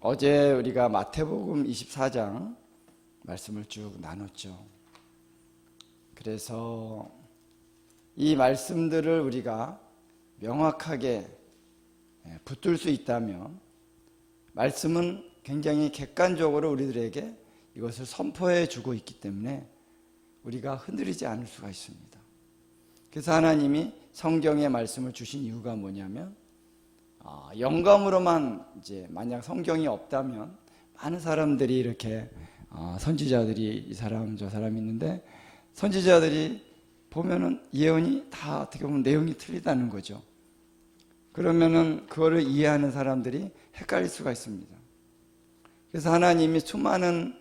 어제 우리가 마태복음 24장 말씀을 쭉 나눴죠. 그래서 이 말씀들을 우리가 명확하게 붙들 수 있다면 말씀은 굉장히 객관적으로 우리들에게 이것을 선포해 주고 있기 때문에 우리가 흔들리지 않을 수가 있습니다. 그래서 하나님이 성경의 말씀을 주신 이유가 뭐냐면 영감으로만 이제 만약 성경이 없다면 많은 사람들이 이렇게 선지자들이 이 사람 저 사람 있는데 선지자들이 보면은 예언이 다 어떻게 보면 내용이 틀리다는 거죠. 그러면은 그거를 이해하는 사람들이 헷갈릴 수가 있습니다. 그래서 하나님이 수많은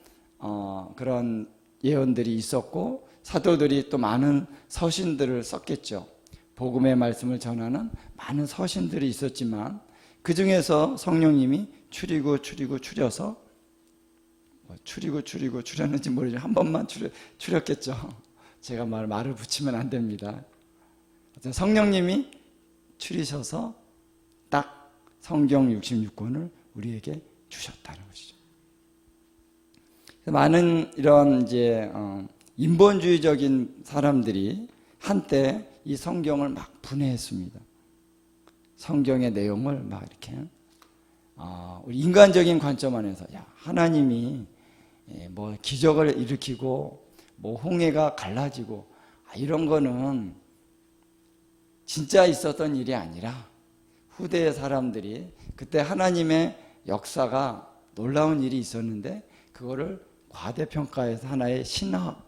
그런 예언들이 있었고 사도들이 또 많은 서신들을 썼겠죠. 복음의 말씀을 전하는 많은 서신들이 있었지만 그 중에서 성령님이 추려서 추렸는지 모르지만 한 번만 추렸겠죠. 제가 말을 붙이면 안 됩니다. 성령님이 추리셔서 딱 성경 66권을 우리에게 주셨다는 것이죠. 많은 이런 이제 인본주의적인 사람들이 한때 이 성경을 막 분해했습니다. 성경의 내용을 막 이렇게 우리 인간적인 관점 안에서 하나님이 뭐 기적을 일으키고 뭐 홍해가 갈라지고 이런 거는 진짜 있었던 일이 아니라 후대의 사람들이 그때 하나님의 역사가 놀라운 일이 있었는데 그거를 과대평가해서 하나의 신화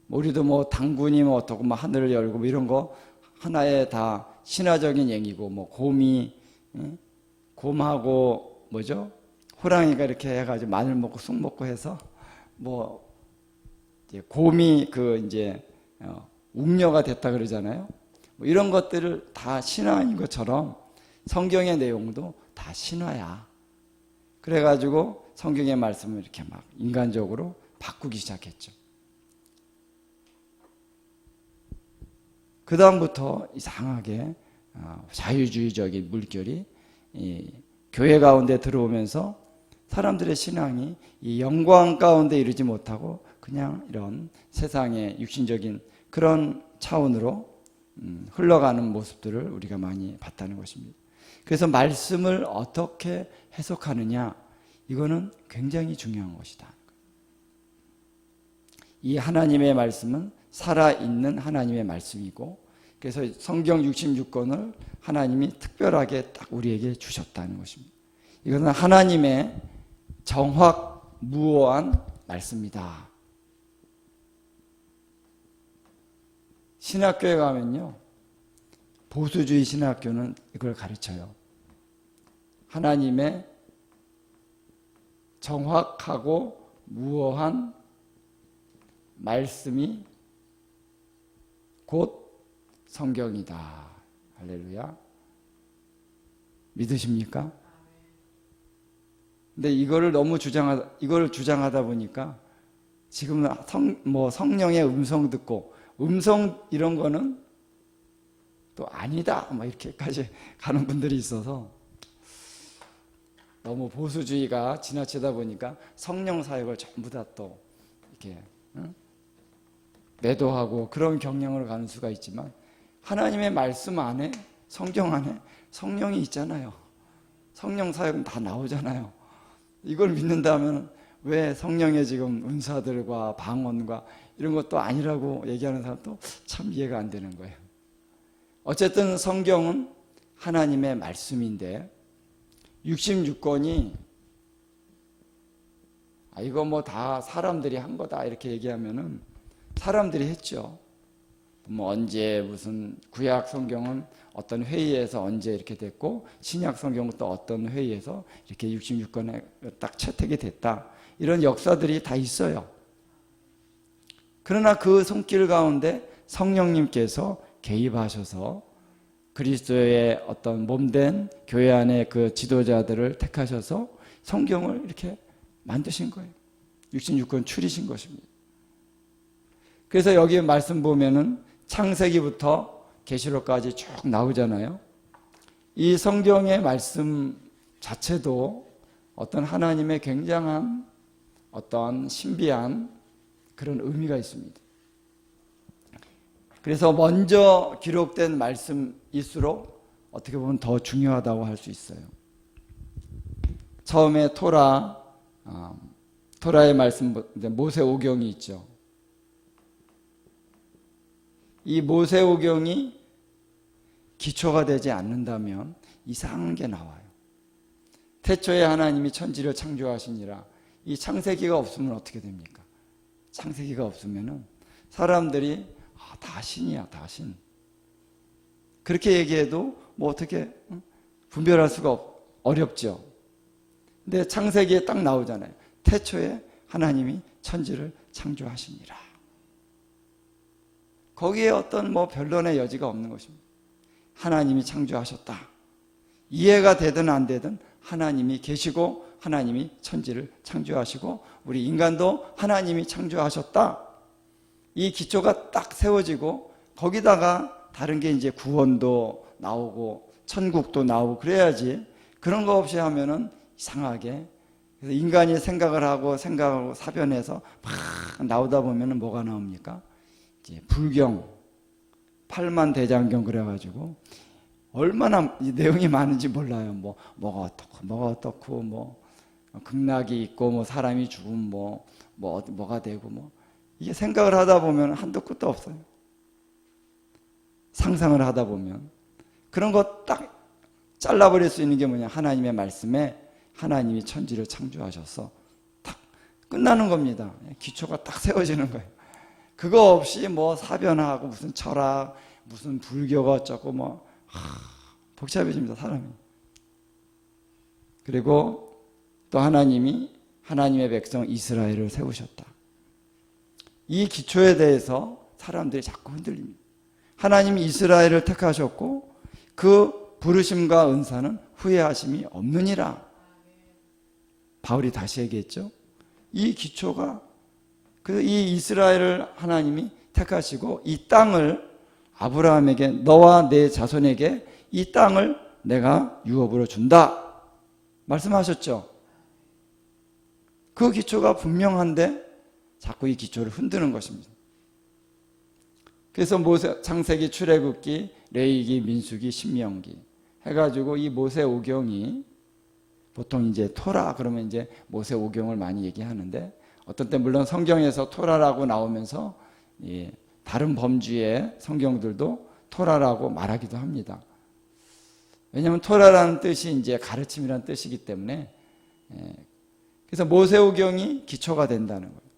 우리도 뭐 당군이 뭐 어떻고 뭐 하늘을 열고 뭐 이런 거 하나의 다 신화적인 얘기고 뭐 곰하고 뭐죠? 호랑이가 이렇게 해가지고 마늘 먹고 쑥 먹고 해서 뭐 곰이 이제 웅녀가 됐다 그러잖아요. 뭐 이런 것들을 다 신화인 것처럼 성경의 내용도 다 신화야. 그래가지고 성경의 말씀을 이렇게 막 인간적으로 바꾸기 시작했죠. 그 다음부터 이상하게 자유주의적인 물결이 교회 가운데 들어오면서 사람들의 신앙이 이 영광 가운데 이르지 못하고 그냥 이런 세상의 육신적인 그런 차원으로 흘러가는 모습들을 우리가 많이 봤다는 것입니다. 그래서 말씀을 어떻게 해석하느냐 이거는 굉장히 중요한 것이다. 이 하나님의 말씀은 살아있는 하나님의 말씀이고 그래서 성경 66권을 하나님이 특별하게 딱 우리에게 주셨다는 것입니다. 이것은 하나님의 정확무오한 말씀이다. 신학교에 가면요 보수주의 신학교는 이걸 가르쳐요. 하나님의 정확하고 무오한 말씀이 곧 성경이다. 할렐루야. 믿으십니까? 근데 이거를 너무 주장하다 보니까 지금 성령의 음성 듣고 음성 이런 거는 또 아니다. 뭐 이렇게까지 가는 분들이 있어서 너무 보수주의가 지나치다 보니까 성령 사역을 전부 다 또 이렇게 매도하고 그런 경향으로 가는 수가 있지만 하나님의 말씀 안에 성경 안에 성령이 있잖아요. 성령 사역은 다 나오잖아요. 이걸 믿는다면 왜 성령의 지금 은사들과 방언과 이런 것도 아니라고 얘기하는 사람도 참 이해가 안 되는 거예요. 어쨌든 성경은 하나님의 말씀인데 66권이 이거 뭐 다 사람들이 한 거다 이렇게 얘기하면은 사람들이 했죠. 뭐 언제 무슨 구약 성경은 어떤 회의에서 언제 이렇게 됐고 신약 성경은 또 어떤 회의에서 이렇게 66권에 딱 채택이 됐다. 이런 역사들이 다 있어요. 그러나 그 손길 가운데 성령님께서 개입하셔서 그리스도의 어떤 몸된 교회 안에 그 지도자들을 택하셔서 성경을 이렇게 만드신 거예요. 66권 추리신 것입니다. 그래서 여기 말씀 보면은 창세기부터 계시록까지 쭉 나오잖아요. 이 성경의 말씀 자체도 어떤 하나님의 굉장한 어떤 신비한 그런 의미가 있습니다. 그래서 먼저 기록된 말씀일수록 어떻게 보면 더 중요하다고 할 수 있어요. 처음에 토라의 말씀, 모세오경이 있죠. 이 모세오경이 기초가 되지 않는다면 이상한 게 나와요. 태초에 하나님이 천지를 창조하시니라. 이 창세기가 없으면 어떻게 됩니까? 창세기가 없으면은 사람들이 다 신이야, 다 신. 그렇게 얘기해도 뭐 어떻게 분별할 수가 어렵죠. 근데 창세기에 딱 나오잖아요. 태초에 하나님이 천지를 창조하시니라. 거기에 어떤 뭐 변론의 여지가 없는 것입니다. 하나님이 창조하셨다. 이해가 되든 안 되든 하나님이 계시고 하나님이 천지를 창조하시고 우리 인간도 하나님이 창조하셨다. 이 기초가 딱 세워지고 거기다가 다른 게 이제 구원도 나오고 천국도 나오고 그래야지. 그런 거 없이 하면은 이상하게. 그래서 인간이 생각하고 사변해서 막 나오다 보면은 뭐가 나옵니까? 이제 불경, 팔만대장경 그래가지고 얼마나 내용이 많은지 몰라요. 뭐가 어떻고 뭐 극락이 있고 뭐 사람이 죽으면 뭐가 되고 이게 생각을 하다 보면 한도 끝도 없어요. 상상을 하다 보면 그런 거 딱 잘라버릴 수 있는 게 뭐냐? 하나님의 말씀에 하나님이 천지를 창조하셔서 딱 끝나는 겁니다. 기초가 딱 세워지는 거예요. 그거 없이 뭐 사변하고 무슨 철학, 무슨 불교가 어쩌고 복잡해집니다, 사람이. 그리고 또 하나님이 하나님의 백성 이스라엘을 세우셨다. 이 기초에 대해서 사람들이 자꾸 흔들립니다. 하나님이 이스라엘을 택하셨고 그 부르심과 은사는 후회하심이 없느니라. 바울이 다시 얘기했죠. 이 기초가 이 이스라엘을 하나님이 택하시고 이 땅을 아브라함에게 너와 내 자손에게 이 땅을 내가 유업으로 준다 말씀하셨죠. 그 기초가 분명한데 자꾸 이 기초를 흔드는 것입니다. 그래서 창세기, 출애굽기, 레위기, 민수기, 신명기 해가지고 이 모세오경이 보통 이제 토라 그러면 이제 모세오경을 많이 얘기하는데 어떤 때 물론 성경에서 토라라고 나오면서 다른 범주의 성경들도 토라라고 말하기도 합니다. 왜냐하면 토라라는 뜻이 이제 가르침이라는 뜻이기 때문에 그래서 모세오경이 기초가 된다는 거예요.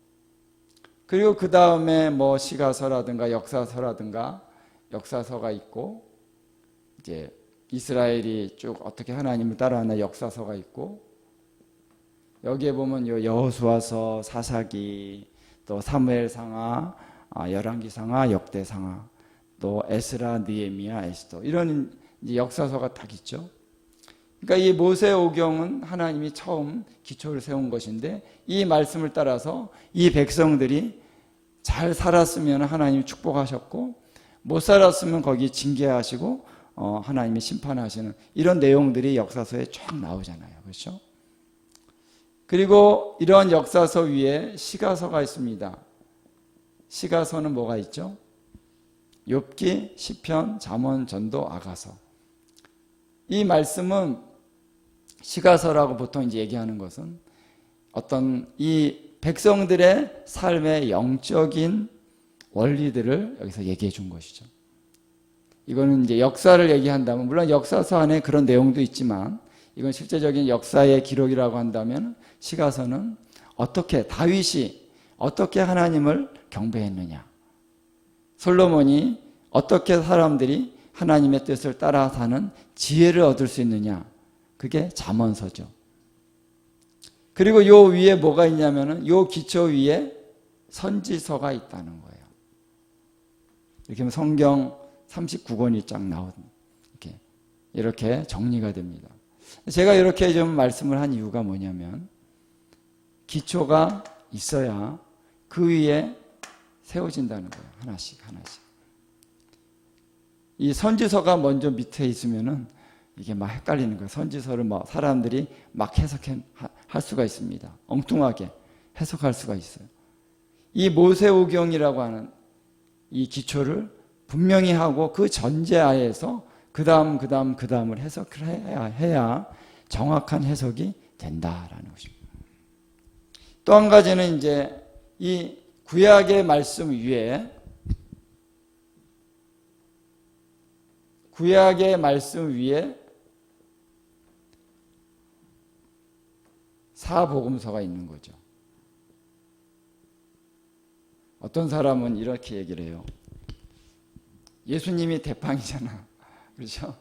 그리고 그 다음에 뭐 시가서라든가 역사서라든가 역사서가 있고 이제 이스라엘이 쭉 어떻게 하나님을 따라하나 역사서가 있고 여기에 보면 여호수아서, 사사기, 또 사무엘상하, 열왕기상하, 역대상하, 또 에스라, 느헤미야, 에스더 이런 이제 역사서가 딱 있죠. 그러니까 이 모세오경은 하나님이 처음 기초를 세운 것인데 이 말씀을 따라서 이 백성들이 잘 살았으면 하나님이 축복하셨고 못 살았으면 거기 징계하시고 하나님이 심판하시는 이런 내용들이 역사서에 쫙 나오잖아요. 그렇죠? 그리고 이런 역사서 위에 시가서가 있습니다. 시가서는 뭐가 있죠? 욥기, 시편, 잠언, 전도, 아가서. 이 말씀은 시가서라고 보통 이제 얘기하는 것은 어떤 이 백성들의 삶의 영적인 원리들을 여기서 얘기해 준 것이죠. 이거는 이제 역사를 얘기한다면 물론 역사서 안에 그런 내용도 있지만 이건 실제적인 역사의 기록이라고 한다면 시가서는 어떻게 다윗이 어떻게 하나님을 경배했느냐, 솔로몬이 어떻게 사람들이 하나님의 뜻을 따라 사는 지혜를 얻을 수 있느냐, 그게 잠언서죠. 그리고 요 위에 뭐가 있냐면은 요 기초 위에 선지서가 있다는 거예요. 이렇게 하면 성경 39권이 쫙 나오는 이렇게 정리가 됩니다. 제가 이렇게 좀 말씀을 한 이유가 뭐냐면 기초가 있어야 그 위에 세워진다는 거예요. 하나씩 하나씩. 이 선지서가 먼저 밑에 있으면은 이게 막 헷갈리는 거예요. 선지서를 막 사람들이 막 해석할 수가 있습니다. 엉뚱하게 해석할 수가 있어요. 이 모세오경이라고 하는 이 기초를 분명히 하고 그 전제하에서 그 다음을 해석을 해야 정확한 해석이 된다라는 것입니다. 또 한 가지는 이제 이 구약의 말씀 위에 사복음서가 있는 거죠. 어떤 사람은 이렇게 얘기를 해요. 예수님이 대빵이잖아. 그렇죠?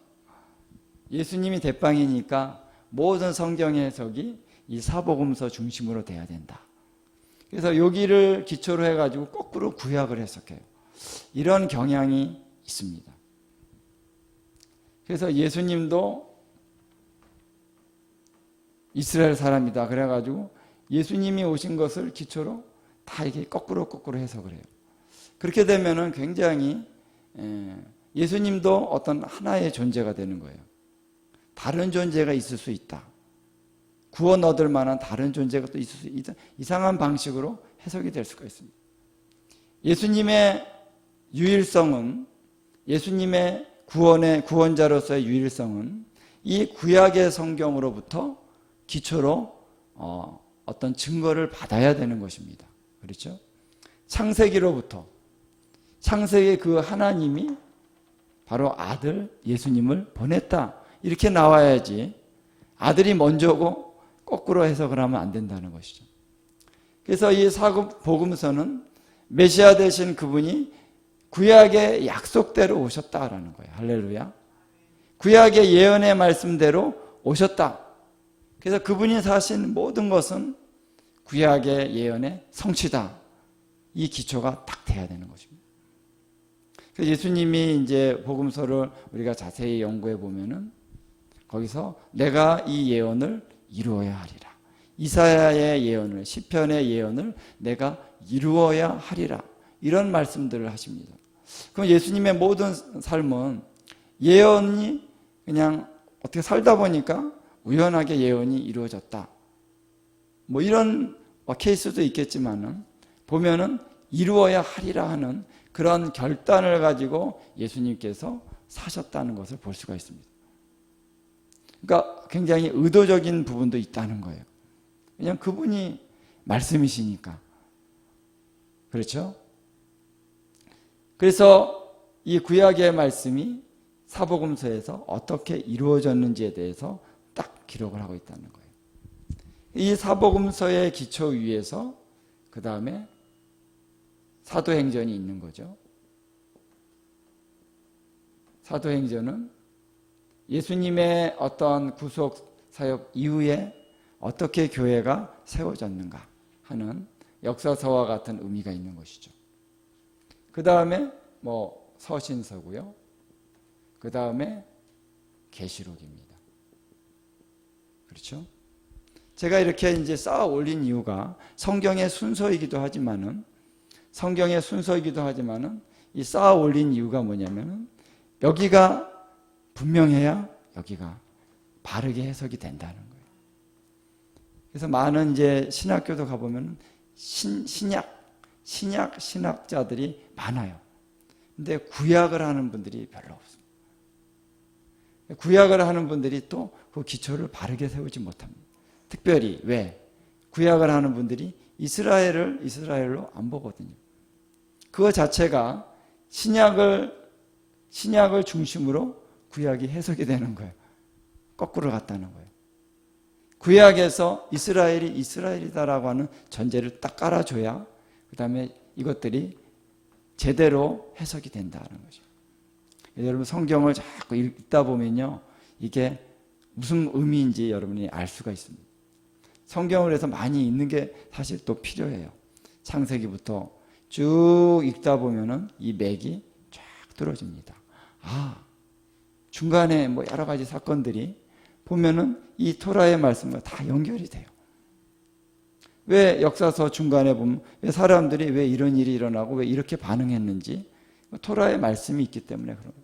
예수님이 대빵이니까 모든 성경의 해석이 이 사복음서 중심으로 돼야 된다. 그래서 여기를 기초로 해가지고 거꾸로 구약을 해석해요. 이런 경향이 있습니다. 그래서 예수님도 이스라엘 사람이다. 그래가지고 예수님이 오신 것을 기초로 다 이게 거꾸로 해석을 해요. 그렇게 되면은 굉장히 예수님도 어떤 하나의 존재가 되는 거예요. 다른 존재가 있을 수 있다. 구원 얻을 만한 다른 존재가 또 있을 수 있다. 이상한 방식으로 해석이 될 수가 있습니다. 예수님의 유일성은, 예수님의 구원자로서의 유일성은 이 구약의 성경으로부터 기초로 어떤 증거를 받아야 되는 것입니다. 그렇죠? 창세기로부터, 창세기 그 하나님이 바로 아들 예수님을 보냈다. 이렇게 나와야지 아들이 먼저고 거꾸로 해석을 하면 안 된다는 것이죠. 그래서 이 복음서는 메시아 되신 그분이 구약의 약속대로 오셨다라는 거예요. 할렐루야. 구약의 예언의 말씀대로 오셨다. 그래서 그분이 사신 모든 것은 구약의 예언의 성취다. 이 기초가 딱 돼야 되는 것입니다. 그래서 예수님이 이제 복음서를 우리가 자세히 연구해 보면은 거기서 내가 이 예언을 이루어야 하리라. 이사야의 예언을, 시편의 예언을 내가 이루어야 하리라. 이런 말씀들을 하십니다. 그럼 예수님의 모든 삶은 예언이 그냥 어떻게 살다 보니까 우연하게 예언이 이루어졌다. 뭐 이런 케이스도 있겠지만은 보면은 이루어야 하리라 하는 그런 결단을 가지고 예수님께서 사셨다는 것을 볼 수가 있습니다. 그러니까 굉장히 의도적인 부분도 있다는 거예요. 그냥 그분이 말씀이시니까. 그렇죠? 그래서 이 구약의 말씀이 사복음서에서 어떻게 이루어졌는지에 대해서 딱 기록을 하고 있다는 거예요. 이 사복음서의 기초 위에서 그 다음에 사도행전이 있는 거죠. 사도행전은 예수님의 어떤 구속 사역 이후에 어떻게 교회가 세워졌는가 하는 역사서와 같은 의미가 있는 것이죠. 그 다음에 뭐 서신서고요. 그 다음에 계시록입니다. 그렇죠? 제가 이렇게 이제 쌓아 올린 이유가 성경의 순서이기도 하지만은 이 쌓아 올린 이유가 뭐냐면은 여기가 분명해야 여기가 바르게 해석이 된다는 거예요. 그래서 많은 이제 신학교도 가보면 신학자들이 많아요. 근데 구약을 하는 분들이 별로 없습니다. 구약을 하는 분들이 또 그 기초를 바르게 세우지 못합니다. 특별히 왜? 구약을 하는 분들이 이스라엘로 안 보거든요. 그거 자체가 신약을 중심으로 구약이 해석이 되는 거예요. 거꾸로 갔다는 거예요. 구약에서 이스라엘이 이스라엘이다라고 하는 전제를 딱 깔아줘야 그 다음에 이것들이 제대로 해석이 된다는 거죠. 여러분 성경을 자꾸 읽다 보면요, 이게 무슨 의미인지 여러분이 알 수가 있습니다. 성경을 해서 많이 읽는 게 사실 또 필요해요. 창세기부터 쭉 읽다 보면은 이 맥이 쫙 들어집니다. 중간에 뭐 여러 가지 사건들이 보면은 이 토라의 말씀과 다 연결이 돼요. 왜 역사서 중간에 보면 왜 사람들이 왜 이런 일이 일어나고 왜 이렇게 반응했는지 토라의 말씀이 있기 때문에 그런 거예요.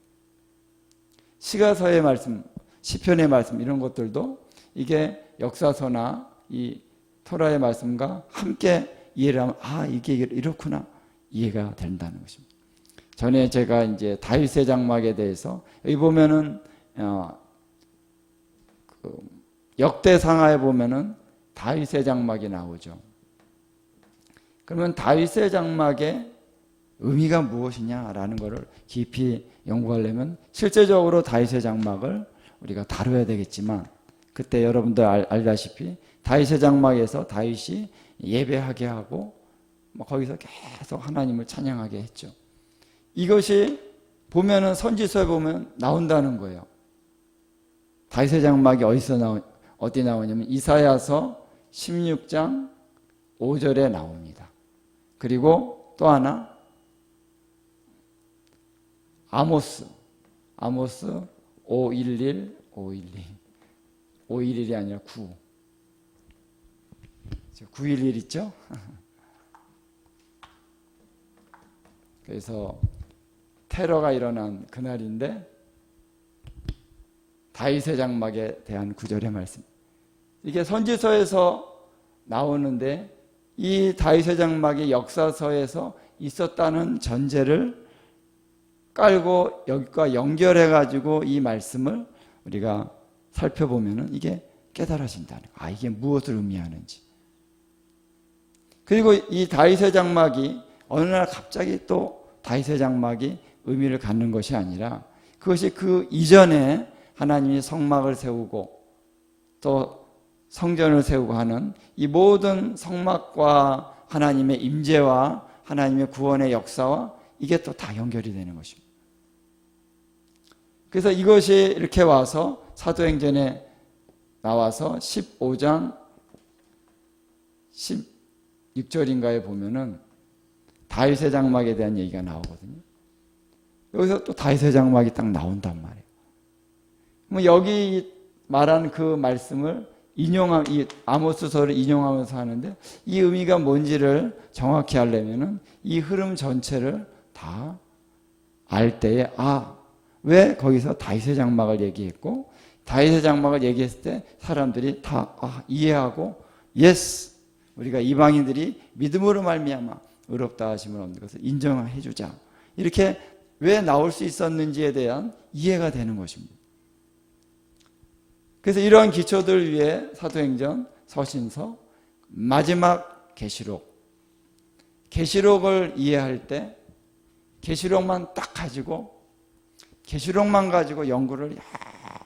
시편의 말씀 이런 것들도 이게 역사서나 이 토라의 말씀과 함께 이해를 하면 이게 이렇구나 이해가 된다는 것입니다. 전에 제가 이제 다윗의 장막에 대해서 여기 보면은 역대상하에 보면은 다윗의 장막이 나오죠. 그러면 다윗의 장막의 의미가 무엇이냐라는 것을 깊이 연구하려면 실제적으로 다윗의 장막을 우리가 다뤄야 되겠지만 그때 여러분들 알다시피 다윗의 장막에서 다윗이 예배하게 하고 거기서 계속 하나님을 찬양하게 했죠. 이것이 보면은 선지서에 보면 나온다는 거예요. 다윗의 장막이 어디 나오냐면 이사야서 16장 5절에 나옵니다. 그리고 또 하나 아모스 511 511이 아니라 911 있죠? 그래서 테러가 일어난 그날인데 다윗의 장막에 대한 구절의 말씀. 이게 선지서에서 나오는데 이 다윗의 장막이 역사서에서 있었다는 전제를 깔고 여기과 연결해 가지고 이 말씀을 우리가 살펴보면은 이게 깨달아진다는 거예요. 이게 무엇을 의미하는지. 그리고 이 다윗의 장막이 어느 날 갑자기 또 다윗의 장막이 의미를 갖는 것이 아니라 그것이 그 이전에 하나님이 성막을 세우고 또 성전을 세우고 하는 이 모든 성막과 하나님의 임재와 하나님의 구원의 역사와 이게 또 다 연결이 되는 것입니다. 그래서 이것이 이렇게 와서 사도행전에 나와서 15장 16절인가에 보면은 다윗의 장막에 대한 얘기가 나오거든요. 여기서 또 다윗의 장막이 딱 나온단 말이에요. 뭐 여기 말한 그 말씀을 이 아모스서를 인용하면서 하는데 이 의미가 뭔지를 정확히 하려면은 이 흐름 전체를 다 알 때에 왜 거기서 다윗의 장막을 얘기했고 다윗의 장막을 얘기했을 때 사람들이 다 이해하고 예스 우리가 이방인들이 믿음으로 말미암아 의롭다 하심을 얻는 것을 인정해 주자. 이렇게 왜 나올 수 있었는지에 대한 이해가 되는 것입니다. 그래서 이러한 기초들 위해 사도행전, 서신서, 마지막 계시록을 이해할 때 계시록만 딱 가지고 계시록만 가지고 연구를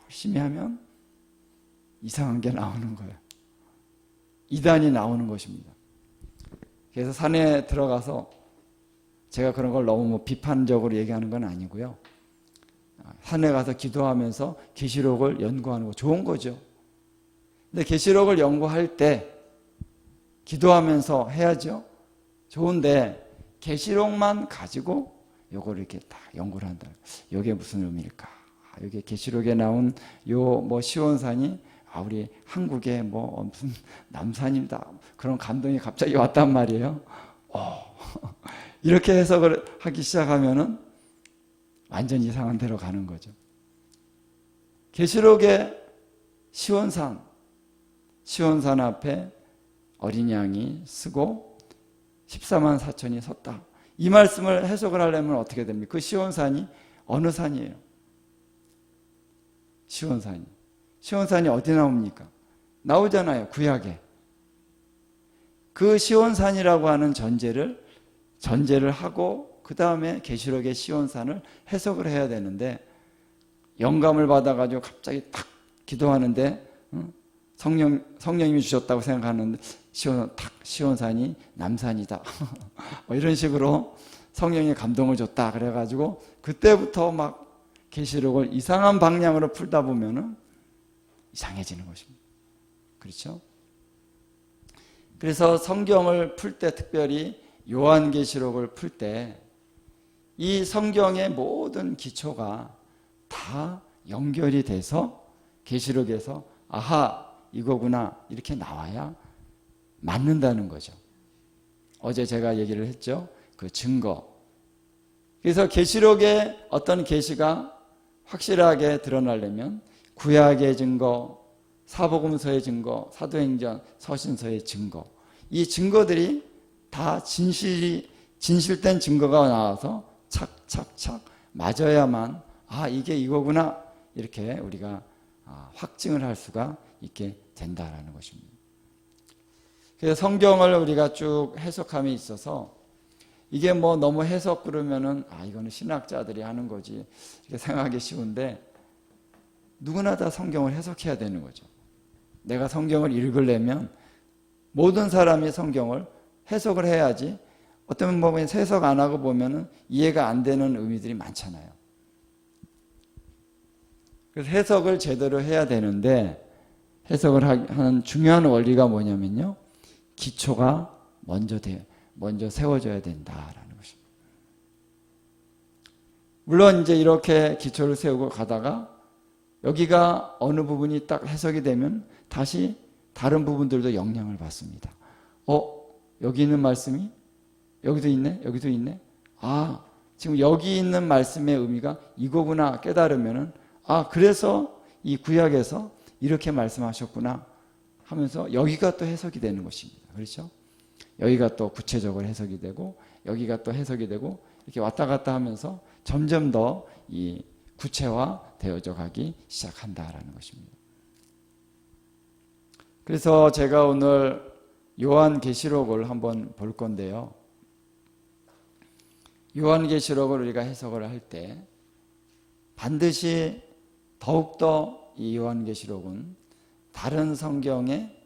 열심히 하면 이상한 게 나오는 거예요. 이단이 나오는 것입니다. 그래서 산에 들어가서 제가 그런 걸 너무 비판적으로 얘기하는 건 아니고요. 산에 가서 기도하면서 계시록을 연구하는 거 좋은 거죠. 근데 계시록을 연구할 때 기도하면서 해야죠. 좋은데 계시록만 가지고 요걸 이렇게 딱 연구를 한다. 이게 무슨 의미일까? 여기 계시록에 나온 요 시온산이 우리 한국의 무슨 남산입니다. 그런 감동이 갑자기 왔단 말이에요. 이렇게 해석을 하기 시작하면은 완전 이상한 데로 가는 거죠. 계시록의 시온산 앞에 어린 양이 쓰고 14만 4천이 섰다. 이 말씀을 해석을 하려면 어떻게 됩니까? 그 시온산이 어느 산이에요? 시온산이 어디 나옵니까? 나오잖아요. 구약에. 그 시온산이라고 하는 전제를 하고 그 다음에 계시록의 시온산을 해석을 해야 되는데 영감을 받아가지고 갑자기 딱 기도하는데 성령님이 주셨다고 생각하는데 시온산이 남산이다. 이런 식으로 성령이 감동을 줬다. 그래가지고 그때부터 막 계시록을 이상한 방향으로 풀다 보면은 이상해지는 것입니다. 그렇죠? 그래서 성경을 풀 때 특별히 요한계시록을 풀 때 이 성경의 모든 기초가 다 연결이 돼서 계시록에서 이거구나 이렇게 나와야 맞는다는 거죠. 어제 제가 얘기를 했죠. 그 증거. 그래서 계시록의 어떤 계시가 확실하게 드러나려면 구약의 증거, 사복음서의 증거, 사도행전, 서신서의 증거, 이 증거들이 다 진실된 증거가 나와서 착착착 맞아야만 이게 이거구나 이렇게 우리가 확증을 할 수가 있게 된다라는 것입니다. 그래서 성경을 우리가 쭉 해석함에 있어서 이게 뭐 너무 해석 그러면은 이거는 신학자들이 하는 거지 이렇게 생각하기 쉬운데, 누구나 다 성경을 해석해야 되는 거죠. 내가 성경을 읽으려면 모든 사람이 성경을 해석을 해야지, 어떤 부분에 해석 안 하고 보면은 이해가 안 되는 의미들이 많잖아요. 그래서 해석을 제대로 해야 되는데, 해석을 하는 중요한 원리가 뭐냐면요, 기초가 먼저 세워져야 된다라는 것입니다. 물론 이제 이렇게 기초를 세우고 가다가 여기가 어느 부분이 딱 해석이 되면 다시 다른 부분들도 영향을 받습니다. 여기 있는 말씀이 여기도 있네, 여기도 있네. 지금 여기 있는 말씀의 의미가 이거구나 깨달으면은 그래서 이 구약에서 이렇게 말씀하셨구나 하면서 여기가 또 해석이 되는 것입니다. 그렇죠? 여기가 또 구체적으로 해석이 되고 여기가 또 해석이 되고 이렇게 왔다 갔다 하면서 점점 더 이 구체화 되어져 가기 시작한다라는 것입니다. 그래서 제가 오늘 요한계시록을 한번 볼 건데요. 요한계시록을 우리가 해석을 할 때 반드시 더욱더 이 요한계시록은 다른 성경의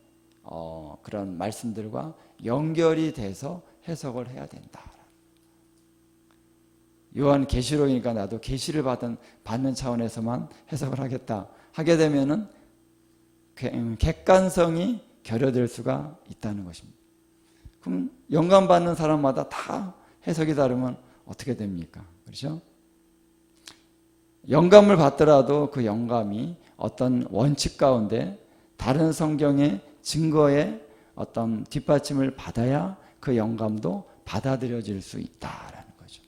그런 말씀들과 연결이 돼서 해석을 해야 된다. 요한계시록이니까 나도 계시를 받는 차원에서만 해석을 하겠다 하게 되면은 객관성이 결여될 수가 있다는 것입니다. 그럼 영감 받는 사람마다 다 해석이 다르면 어떻게 됩니까? 그렇죠? 영감을 받더라도 그 영감이 어떤 원칙 가운데 다른 성경의 증거에 어떤 뒷받침을 받아야 그 영감도 받아들여질 수 있다라는 거죠.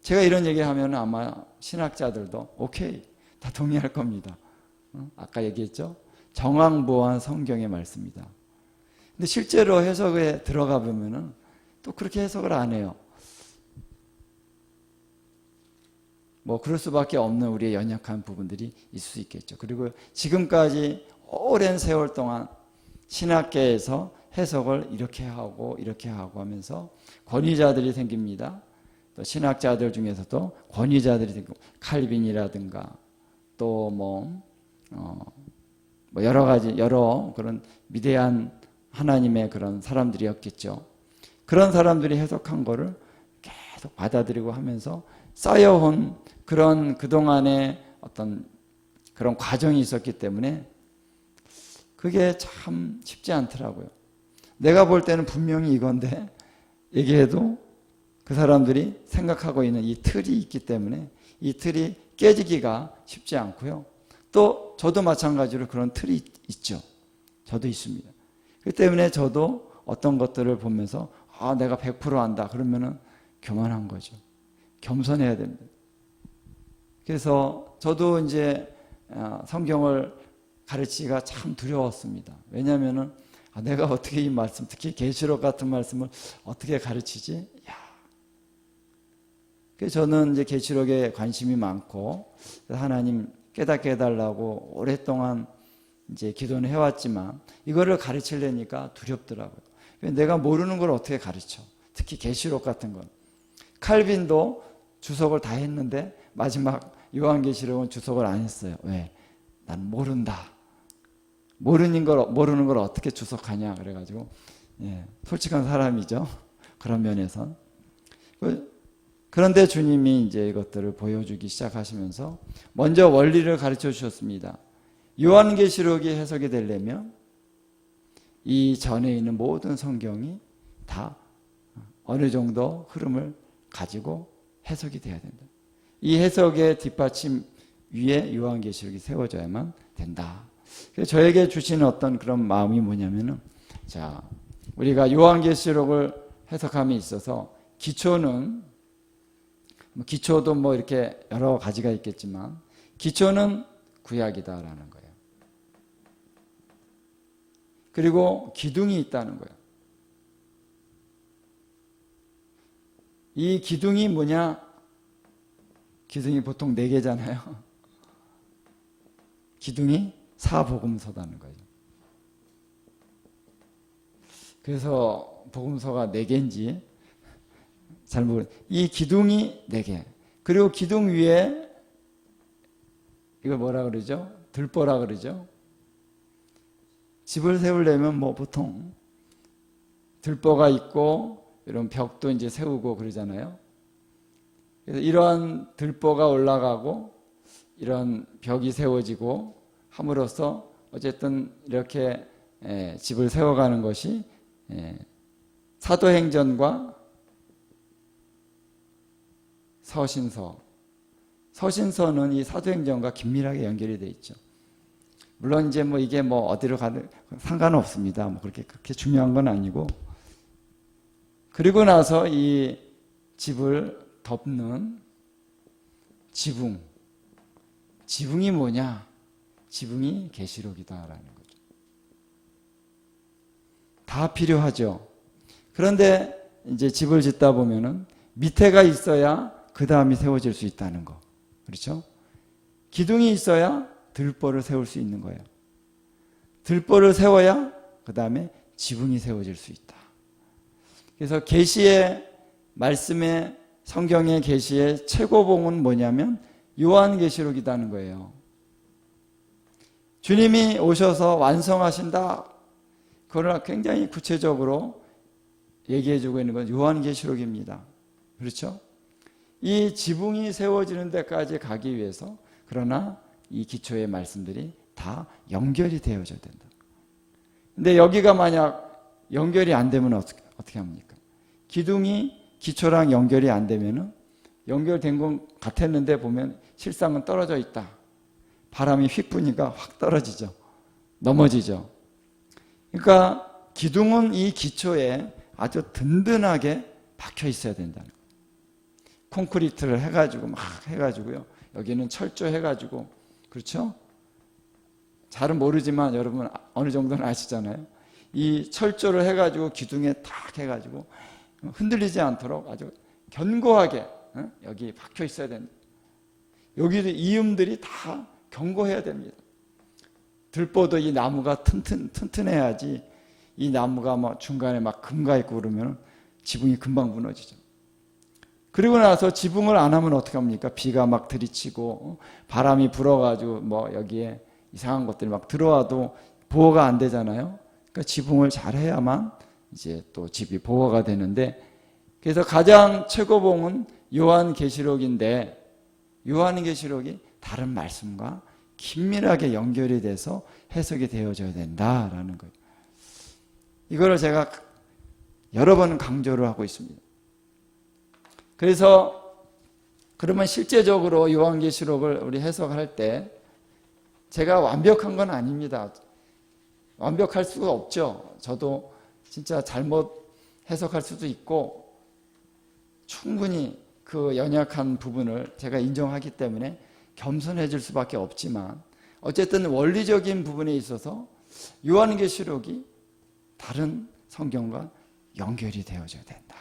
제가 이런 얘기하면 아마 신학자들도 오케이 다 동의할 겁니다. 아까 얘기했죠? 정황보완 성경의 말씀이다. 근데 실제로 해석에 들어가 보면은 또 그렇게 해석을 안 해요. 뭐 그럴 수밖에 없는 우리의 연약한 부분들이 있을 수 있겠죠. 그리고 지금까지 오랜 세월 동안 신학계에서 해석을 이렇게 하고 하면서 권위자들이 생깁니다. 또 신학자들 중에서도 권위자들이 생기고 칼빈이라든가 또 여러 그런 위대한 하나님의 그런 사람들이었겠죠. 그런 사람들이 해석한 거를 계속 받아들이고 하면서 쌓여온 그런 그동안의 어떤 그런 과정이 있었기 때문에 그게 참 쉽지 않더라고요. 내가 볼 때는 분명히 이건데 얘기해도 그 사람들이 생각하고 있는 이 틀이 있기 때문에 이 틀이 깨지기가 쉽지 않고요. 또 저도 마찬가지로 그런 틀이 있죠. 저도 있습니다. 그렇기 때문에 저도 어떤 것들을 보면서 내가 100% 안다 그러면은 교만한 거죠. 겸손해야 됩니다. 그래서 저도 이제 성경을 가르치기가 참 두려웠습니다. 왜냐하면은 내가 어떻게 이 말씀, 특히 계시록 같은 말씀을 어떻게 가르치지? 그래서 저는 이제 계시록에 관심이 많고 하나님 깨닫게 해달라고 오랫동안 이제 기도는 해왔지만 이거를 가르치려니까 두렵더라고요. 내가 모르는 걸 어떻게 가르쳐? 특히 계시록 같은 건. 칼빈도 주석을 다 했는데 마지막 요한계시록은 주석을 안 했어요. 왜? 난 모른다. 모르는 걸 어떻게 주석하냐 그래가지고 솔직한 사람이죠. 그런 면에선. 그런데 주님이 이제 이것들을 보여주기 시작하시면서 먼저 원리를 가르쳐 주셨습니다. 요한계시록이 해석이 되려면 이 전에 있는 모든 성경이 다 어느 정도 흐름을 가지고 해석이 돼야 된다. 이 해석의 뒷받침 위에 요한계시록이 세워져야만 된다. 그래서 저에게 주시는 어떤 그런 마음이 뭐냐면은, 우리가 요한계시록을 해석함에 있어서 기초도 뭐 이렇게 여러 가지가 있겠지만 기초는 구약이다라는 거예요. 그리고 기둥이 있다는 거예요. 이 기둥이 뭐냐? 기둥이 보통 4개잖아요. 기둥이 사복음서다는 거예요. 그래서 복음서가 4개인지 잘 모르겠어요. 이 기둥이 4개. 그리고 기둥 위에 이걸 뭐라 그러죠? 들보라 그러죠? 집을 세우려면 뭐 보통 들보가 있고 이런 벽도 이제 세우고 그러잖아요. 그래서 이러한 들보가 올라가고 이런 벽이 세워지고 함으로써 어쨌든 이렇게 집을 세워가는 것이 사도행전과 서신서는 이 사도행전과 긴밀하게 연결이 되어 있죠. 물론 이제 뭐 이게 뭐 어디로 가든 상관은 없습니다. 뭐 그렇게 중요한 건 아니고. 그리고 나서 이 집을 덮는 지붕이 뭐냐? 지붕이 계시록이다라는 거죠. 다 필요하죠. 그런데 이제 집을 짓다 보면은 밑에가 있어야 그 다음이 세워질 수 있다는 거. 그렇죠? 기둥이 있어야 들보를 세울 수 있는 거예요. 들보를 세워야 그 다음에 지붕이 세워질 수 있다. 그래서 계시의 말씀의 성경의 계시의 최고봉은 뭐냐면 요한계시록이라는 거예요. 주님이 오셔서 완성하신다. 그걸 굉장히 구체적으로 얘기해주고 있는 건 요한계시록입니다. 그렇죠? 이 지붕이 세워지는 데까지 가기 위해서 그러나 이 기초의 말씀들이 다 연결이 되어져야 된다. 근데 여기가 만약 연결이 안 되면 어떻게 합니까? 기둥이 기초랑 연결이 안 되면은 연결된 것 같았는데 보면 실상은 떨어져 있다. 바람이 휙 부니까 확 떨어지죠. 넘어지죠. 그러니까 기둥은 이 기초에 아주 든든하게 박혀 있어야 된다는 거예요. 콘크리트를 해가지고 막 해가지고요. 여기는 철조 해가지고 그렇죠? 잘은 모르지만 여러분 어느 정도는 아시잖아요. 이 철조를 해가지고 기둥에 탁 해가지고 흔들리지 않도록 아주 견고하게 여기 박혀 있어야 된다. 여기도 이음들이 다 견고해야 됩니다. 들보도 이 나무가 튼튼해야지 이 나무가 뭐 중간에 막 금가 있고 그러면 지붕이 금방 무너지죠. 그리고 나서 지붕을 안 하면 어떻게 합니까? 비가 막 들이치고 바람이 불어가지고 뭐 여기에 이상한 것들이 막 들어와도 보호가 안 되잖아요. 그러니까 지붕을 잘 해야만 이제 또 집이 보호가 되는데, 그래서 가장 최고봉은 요한계시록인데 요한계시록이 다른 말씀과 긴밀하게 연결이 돼서 해석이 되어져야 된다라는 거예요. 이거를 제가 여러 번 강조를 하고 있습니다. 그래서 그러면 실제적으로 요한계시록을 우리 해석할 때 제가 완벽한 건 아닙니다. 완벽할 수가 없죠. 저도 진짜 잘못 해석할 수도 있고 충분히 그 연약한 부분을 제가 인정하기 때문에 겸손해질 수밖에 없지만 어쨌든 원리적인 부분에 있어서 요한계시록이 다른 성경과 연결이 되어져야 된다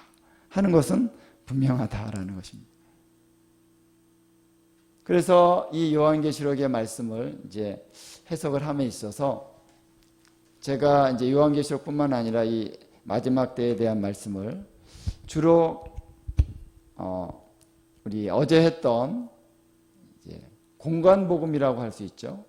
하는 것은 분명하다라는 것입니다. 그래서 이 요한계시록의 말씀을 이제 해석을 함에 있어서 제가 이제 요한계시록뿐만 아니라 이 마지막 때에 대한 말씀을 주로 우리 어제 했던 이제 공간복음이라고 할 수 있죠.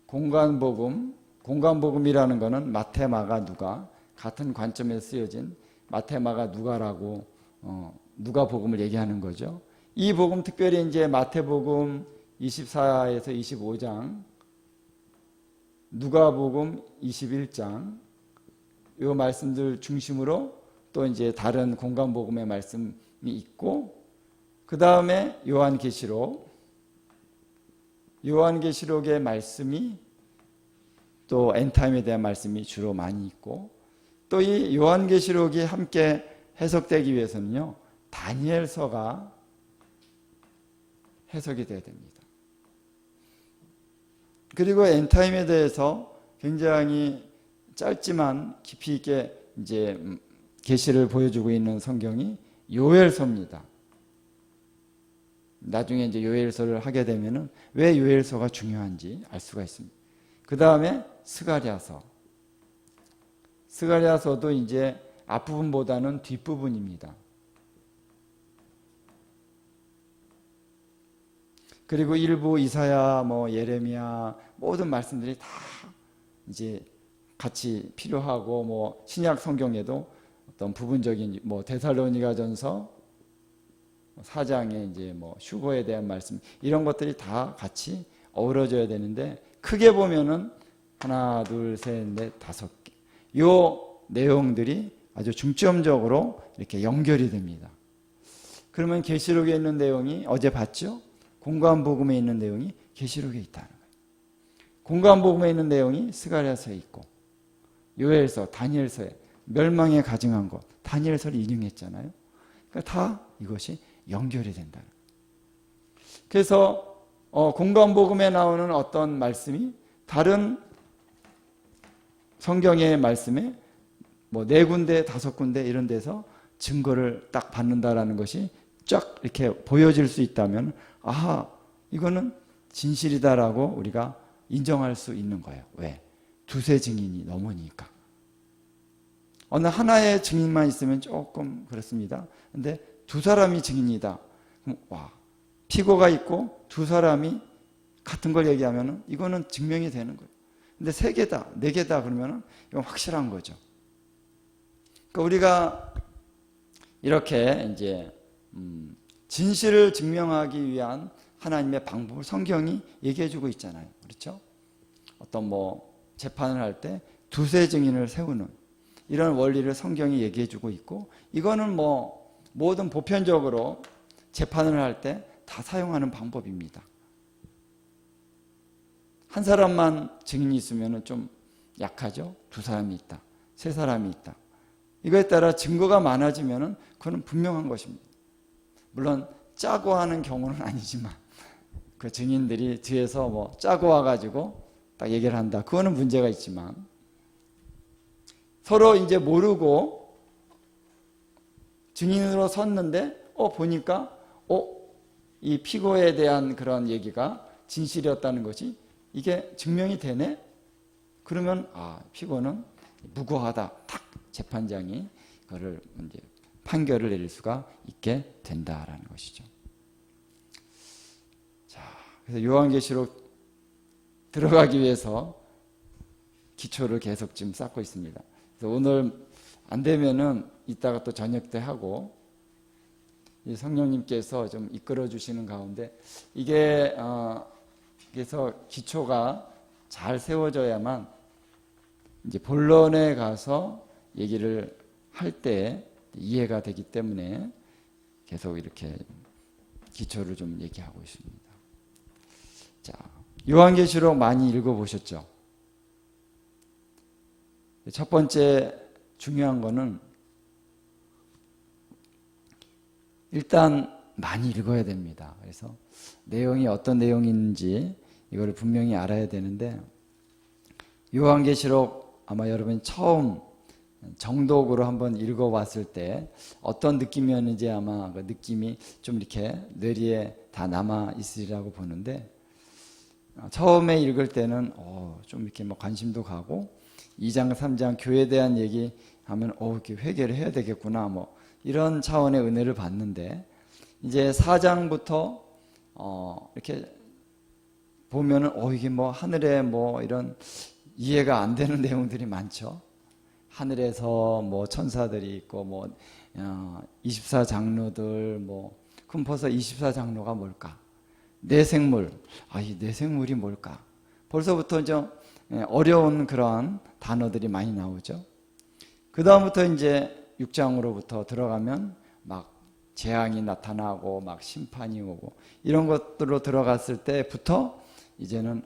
공간복음이라는 것은 마태, 마가, 누가 같은 관점에서 쓰여진 마태, 마가, 누가라고 누가복음을 얘기하는 거죠. 이 복음 특별히 이제 마태복음 24에서 25장, 누가복음 21장 이 말씀들 중심으로 또 이제 다른 공간복음의 말씀이 있고, 그 다음에 요한계시록의 말씀이 또 엔타임에 대한 말씀이 주로 많이 있고, 또 이 요한계시록이 함께 해석되기 위해서는요 다니엘서가 해석이 돼야 됩니다. 그리고 엔타임에 대해서 굉장히 짧지만 깊이 있게 이제 계시를 보여주고 있는 성경이 요엘서입니다. 나중에 이제 요엘서를 하게 되면은 왜 요엘서가 중요한지 알 수가 있습니다. 그 다음에 스가랴서. 스가랴서도 이제 앞부분보다는 뒷부분입니다. 그리고 일부 이사야, 예레미야 모든 말씀들이 다 이제 같이 필요하고 신약 성경에도 어떤 부분적인 데살로니가전서 4장에 이제 휴거에 대한 말씀 이런 것들이 다 같이 어우러져야 되는데 크게 보면은 하나, 둘, 셋, 넷, 다섯 개. 요 내용들이 아주 중점적으로 이렇게 연결이 됩니다. 그러면 계시록에 있는 내용이 어제 봤죠? 공관복음에 있는 내용이 계시록에 있다는 거예요. 공관복음에 있는 내용이 스가랴서에 있고 요엘서, 다니엘서에 멸망에 가증한 것 다니엘서를 인용했잖아요. 그러니까 다 이것이 연결이 된다는 거예요. 그래서 공관복음에 나오는 어떤 말씀이 다른 성경의 말씀에 4군데, 5군데 이런 데서 증거를 딱 받는다라는 것이 쫙 이렇게 보여질 수 있다면 아하, 이거는 진실이다라고 우리가 인정할 수 있는 거예요. 왜? 두세 증인이 넘으니까. 어느 하나의 증인만 있으면 조금 그렇습니다. 근데 두 사람이 증인이다. 그럼 피고가 있고 두 사람이 같은 걸 얘기하면 이거는 증명이 되는 거예요. 근데 3개다, 4개다 그러면 이건 확실한 거죠. 그러니까 우리가 이렇게 이제 진실을 증명하기 위한 하나님의 방법을 성경이 얘기해주고 있잖아요. 그렇죠? 어떤 재판을 할 때 두세 증인을 세우는 이런 원리를 성경이 얘기해주고 있고 이거는 모든 보편적으로 재판을 할 때 다 사용하는 방법입니다. 한 사람만 증인이 있으면 좀 약하죠. 2사람이 있다, 3사람이 있다. 이거에 따라 증거가 많아지면 그건 분명한 것입니다. 물론 짜고 하는 경우는 아니지만 그 증인들이 뒤에서 짜고 와가지고 딱 얘기를 한다. 그거는 문제가 있지만 서로 이제 모르고 증인으로 섰는데 보니까 이 피고에 대한 그런 얘기가 진실이었다는 것이 이게 증명이 되네? 그러면 피고는 무고하다. 탁 재판장이 그거를 이제 판결을 내릴 수가 있게 된다라는 것이죠. 자, 그래서 요한계시록 들어가기 위해서 기초를 계속 지금 쌓고 있습니다. 그래서 오늘 안 되면은 이따가 또 저녁 때 하고 이 성령님께서 좀 이끌어 주시는 가운데 이게 그래서 기초가 잘 세워져야만 이제 본론에 가서 얘기를 할 때 이해가 되기 때문에 계속 이렇게 기초를 좀 얘기하고 있습니다. 자, 요한계시록 많이 읽어보셨죠? 첫 번째 중요한 거는 일단 많이 읽어야 됩니다. 그래서 내용이 어떤 내용인지 이걸 분명히 알아야 되는데 요한계시록 아마 여러분이 처음 정독으로 한번 읽어봤을 때 어떤 느낌이었는지 아마 그 느낌이 좀 이렇게 뇌리에 다 남아 있으리라고 보는데 처음에 읽을 때는 좀 이렇게 관심도 가고 2장, 3장 교회에 대한 얘기하면 이렇게 회개를 해야 되겠구나 이런 차원의 은혜를 받는데 이제 4장부터 이렇게 보면은 이게 하늘에 이런 이해가 안 되는 내용들이 많죠. 하늘에서 천사들이 있고 24장로들 그럼 벌써 24장로가 뭘까? 내생물. 이 내생물이 뭘까? 벌써부터 좀 어려운 그런 단어들이 많이 나오죠. 그 다음부터 이제 6장으로부터 들어가면 재앙이 나타나고 심판이 오고 이런 것들로 들어갔을 때부터 이제는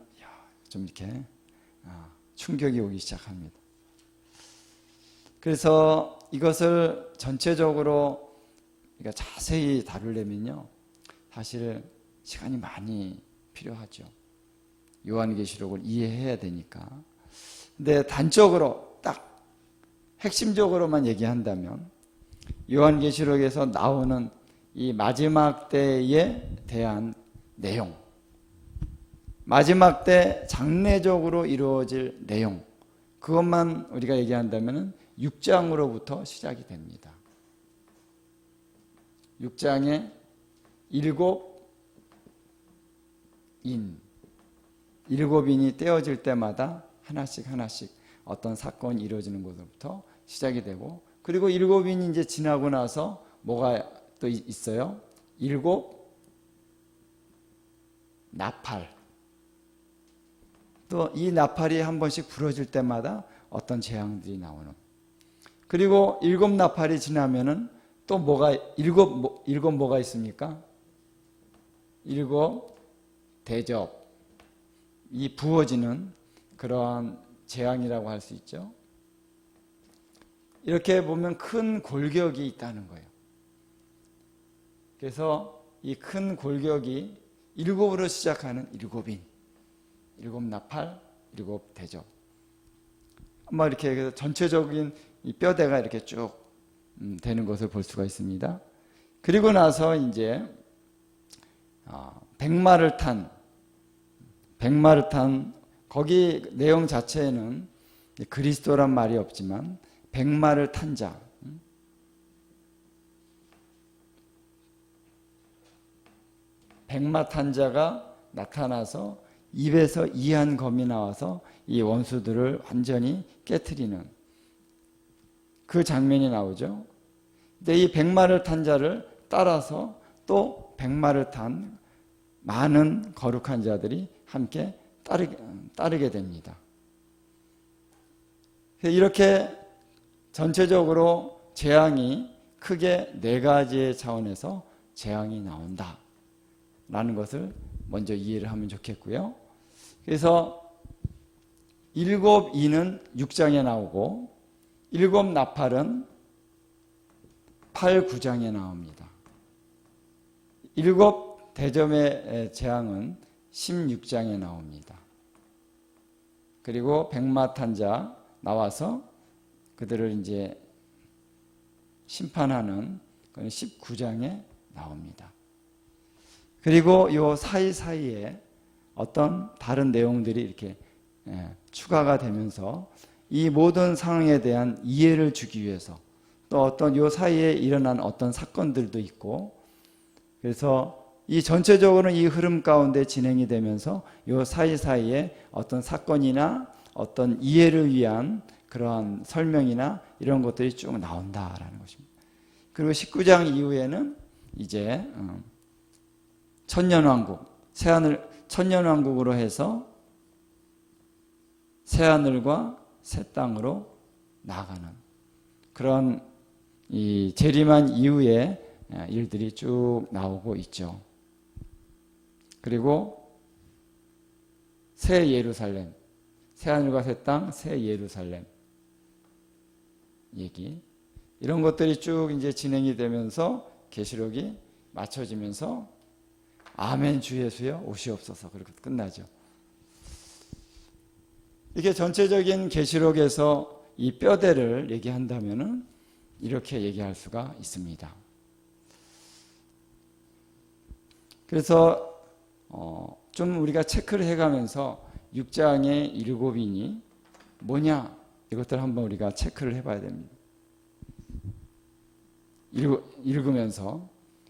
좀 이렇게 충격이 오기 시작합니다. 그래서 이것을 전체적으로 자세히 다루려면요 사실 시간이 많이 필요하죠. 요한계시록을 이해해야 되니까. 근데 단적으로 딱 핵심적으로만 얘기한다면 요한계시록에서 나오는 이 마지막 때에 대한 내용, 마지막 때 장래적으로 이루어질 내용, 그것만 우리가 얘기한다면 6장으로부터 시작이 됩니다. 6장에 7인이 떼어질 때마다 하나씩 어떤 사건이 이루어지는 것부터 시작이 되고, 그리고 7인이 이제 지나고 나서 뭐가 또 있어요? 7 나팔. 또 이 나팔이 한 번씩 부러질 때마다 어떤 재앙들이 나오는. 그리고 7 나팔이 지나면은 또 뭐가 일곱 뭐가 있습니까? 7 대접. 이 부어지는 그러한 재앙이라고 할 수 있죠. 이렇게 보면 큰 골격이 있다는 거예요. 그래서 이 큰 골격이 7으로 시작하는 7인, 7 나팔, 7 대접. 아마 이렇게 전체적인 이 뼈대가 이렇게 쭉 되는 것을 볼 수가 있습니다. 그리고 나서 이제 백마를 탄 거기 내용 자체에는 그리스도란 말이 없지만 백마를 탄 자, 백마 탄 자가 나타나서 입에서 이한 검이 나와서 이 원수들을 완전히 깨트리는 그 장면이 나오죠. 근데 이 백마를 탄 자를 따라서 또 백마를 탄 많은 거룩한 자들이 함께 따르게 됩니다. 이렇게 전체적으로 재앙이 크게 4가지의 차원에서 재앙이 나온다 라는 것을 먼저 이해를 하면 좋겠고요. 그래서 7인은 6장에 나오고 7 나팔은 8, 9장에 나옵니다. 7 대점의 재앙은 16장에 나옵니다. 그리고 백마 탄 자 나와서 그들을 이제 심판하는 그건 19장에 나옵니다. 그리고 요 사이사이에 어떤 다른 내용들이 이렇게 추가가 되면서 이 모든 상황에 대한 이해를 주기 위해서 또 어떤 요 사이에 일어난 어떤 사건들도 있고, 그래서 이 전체적으로는 이 흐름 가운데 진행이 되면서 요 사이사이에 어떤 사건이나 어떤 이해를 위한 그러한 설명이나 이런 것들이 쭉 나온다라는 것입니다. 그리고 19장 이후에는 이제 천년왕국, 천년왕국으로 해서 새하늘과 새 땅으로 나아가는 그런 이 재림한 이후의 일들이 쭉 나오고 있죠. 그리고 새 예루살렘, 새하늘과 새 땅, 새 예루살렘 얘기, 이런 것들이 쭉 이제 진행이 되면서 계시록이 맞춰지면서 아멘 주 예수여 오시옵소서 그렇게 끝나죠. 이렇게 전체적인 계시록에서 이 뼈대를 얘기한다면은 이렇게 얘기할 수가 있습니다. 그래서 좀 우리가 체크를 해가면서 6장의 7인이 뭐냐 이것들 한번 우리가 체크를 해봐야 됩니다. 읽으면서.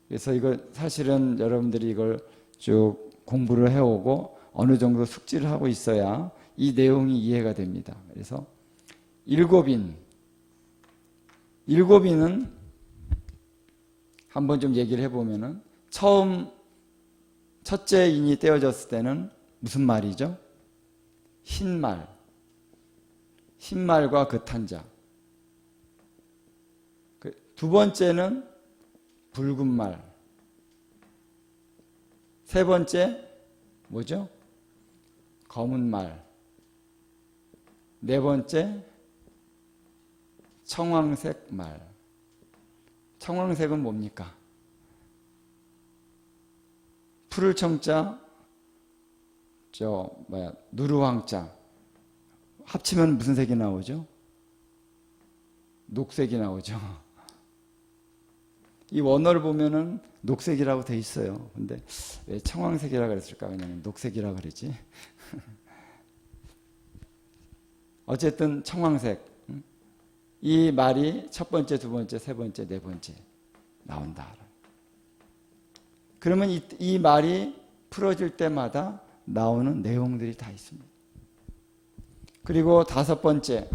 그래서 이거 사실은 여러분들이 이걸 쭉 공부를 해오고 어느 정도 숙지를 하고 있어야 이 내용이 이해가 됩니다. 그래서 7인은 한번 좀 얘기를 해보면은 첫째 인이 떼어졌을 때는 무슨 말이죠? 흰말과 그 탄 자. 두 번째는 붉은 말. 세 번째 뭐죠? 검은 말. 네 번째 청황색 말. 청황색은 뭡니까? 푸를 청자, 누르황자 합치면 무슨 색이 나오죠? 녹색이 나오죠. 이 원어를 보면은 녹색이라고 돼 있어요. 근데 왜 청황색이라 그랬을까? 그냥 녹색이라 그러지. 어쨌든 청황색. 이 말이 첫 번째, 두 번째, 세 번째, 네 번째 나온다. 그러면 이 말이 풀어질 때마다 나오는 내용들이 다 있습니다. 그리고 다섯 번째,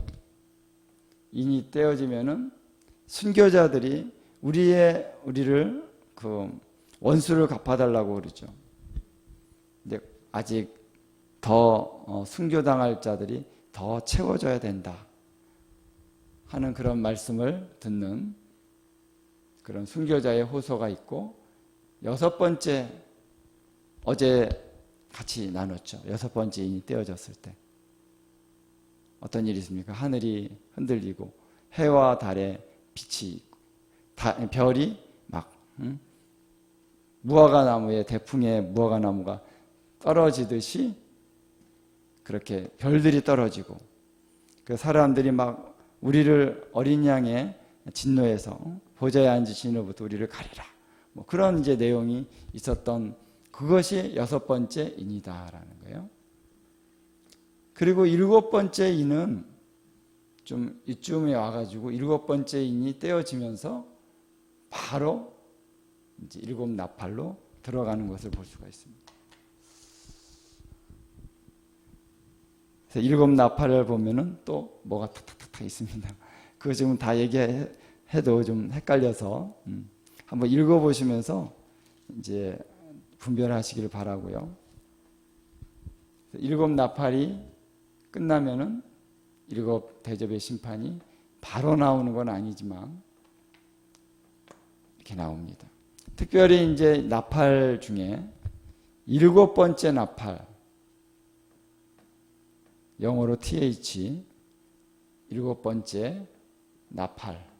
인이 떼어지면은 순교자들이 우리를 그 원수를 갚아달라고 그러죠. 근데 아직 더 순교당할 자들이 더 채워져야 된다 하는 그런 말씀을 듣는 그런 순교자의 호소가 있고, 여섯 번째, 어제 같이 나눴죠. 여섯 번째 인이 떼어졌을 때 어떤 일이 있습니까? 하늘이 흔들리고 해와 달에 빛이 있고 별이 막 무화과나무에, 대풍에 무화과나무가 떨어지듯이 그렇게 별들이 떨어지고, 그 사람들이 막 우리를 어린 양의 진노에서 보좌에 앉으신 이로부터 우리를 가리라, 뭐 그런 이제 내용이 있었던, 그것이 여섯 번째 인이다라는 거예요. 그리고 일곱 번째 인은 좀 이쯤에 와가지고 일곱 번째 인이 떼어지면서 바로 이제 일곱 나팔로 들어가는 것을 볼 수가 있습니다. 그래서 일곱 나팔을 보면은 또 뭐가 탁탁탁탁 있습니다. 그거 지금 다 얘기해도 좀 헷갈려서 한번 읽어보시면서 이제 분별하시길 바라고요. 일곱 나팔이 끝나면은 일곱 대접의 심판이 바로 나오는 건 아니지만 이렇게 나옵니다. 특별히 이제 나팔 중에 일곱 번째 나팔, 영어로 TH, 일곱 번째 나팔.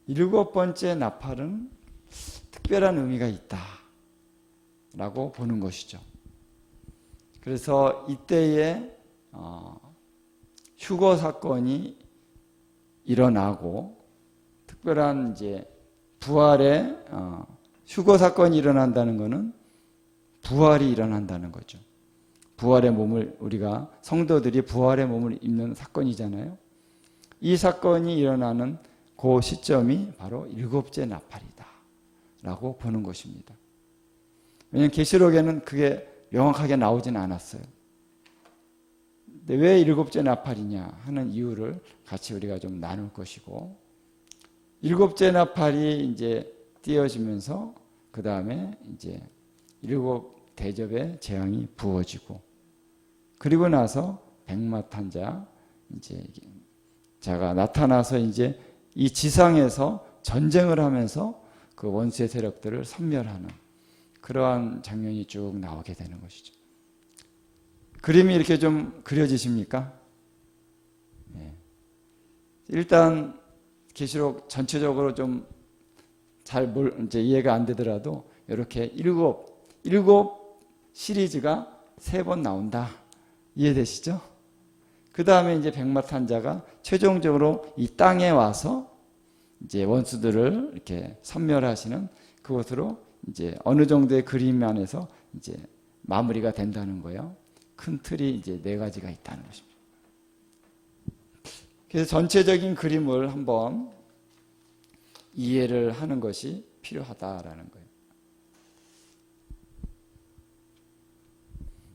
일곱 번째 나팔은 특별한 의미가 있다라고 보는 것이죠. 그래서 이때에 휴거 사건이 일어나고, 특별한 이제 부활의 휴거 사건이 일어난다는 것은 부활이 일어난다는 거죠. 부활의 몸을, 우리가 성도들이 부활의 몸을 입는 사건이잖아요. 이 사건이 일어나는 그 시점이 바로 일곱째 나팔이다 라고 보는 것입니다. 왜냐하면 계시록에는 그게 명확하게 나오진 않았어요. 근데 왜 일곱째 나팔이냐 하는 이유를 같이 우리가 좀 나눌 것이고, 일곱째 나팔이 이제 띄어지면서 그 다음에 이제 일곱 대접의 재앙이 부어지고, 그리고 나서 백마탄자 이제 자가 나타나서 이제 이 지상에서 전쟁을 하면서 그 원수의 세력들을 섬멸하는 그러한 장면이 쭉 나오게 되는 것이죠. 그림이 이렇게 좀 그려지십니까? 네. 일단 계시록 전체적으로 좀 잘 이제 이해가 안 되더라도 이렇게 일곱 시리즈가 세 번 나온다. 이해되시죠? 그 다음에 이제 백마탄자가 최종적으로 이 땅에 와서 이제 원수들을 이렇게 섬멸하시는 그것으로 이제 어느 정도의 그림 안에서 이제 마무리가 된다는 거예요. 큰 틀이 이제 네 가지가 있다는 것입니다. 그래서 전체적인 그림을 한번 이해를 하는 것이 필요하다라는 거예요.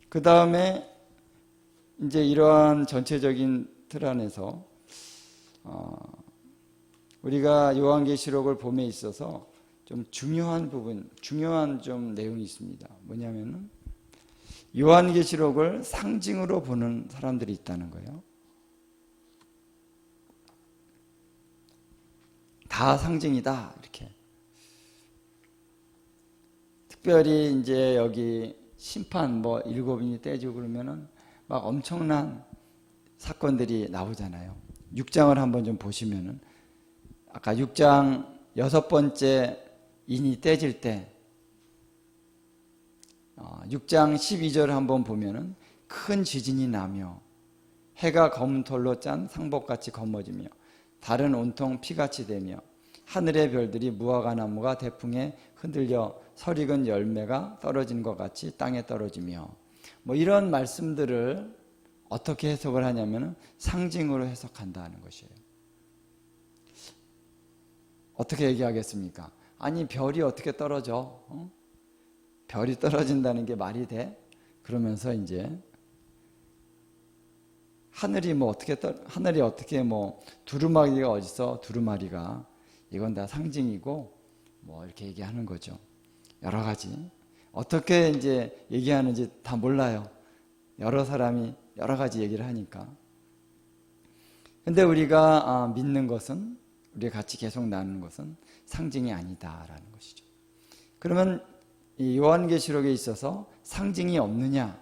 그 다음에 이제 이러한 전체적인 틀 안에서 우리가 요한계시록을 봄에 있어서 좀 중요한 부분, 중요한 좀 내용이 있습니다. 뭐냐면은 요한계시록을 상징으로 보는 사람들이 있다는 거예요. 다 상징이다 이렇게. 특별히 이제 여기 심판 뭐 일곱인이 떼지고 그러면은 막 엄청난 사건들이 나오잖아요. 6장을 한번 좀 보시면은 아까 6장 여섯 번째 인이 떼질 때 6장 12절 한번 보면은 큰 지진이 나며 해가 검은털로 짠 상복같이 검어지며 달은 온통 피같이 되며 하늘의 별들이 무화과나무가 대풍에 흔들려 설익은 열매가 떨어진 것 같이 땅에 떨어지며 뭐 이런 말씀들을 어떻게 해석을 하냐면 상징으로 해석한다는 것이에요. 어떻게 얘기하겠습니까? 아니 별이 어떻게 떨어져? 별이 떨어진다는 게 말이 돼? 그러면서 이제 하늘이 어떻게 뭐 두루마리가 어딨어? 두루마리가 이건 다 상징이고 뭐 이렇게 얘기하는 거죠. 여러 가지 어떻게 이제 얘기하는지 다 몰라요. 여러 사람이 여러 가지 얘기를 하니까. 근데 우리가 믿는 것은, 우리가 같이 계속 나누는 것은 상징이 아니다라는 것이죠. 그러면 이 요한계시록에 있어서 상징이 없느냐?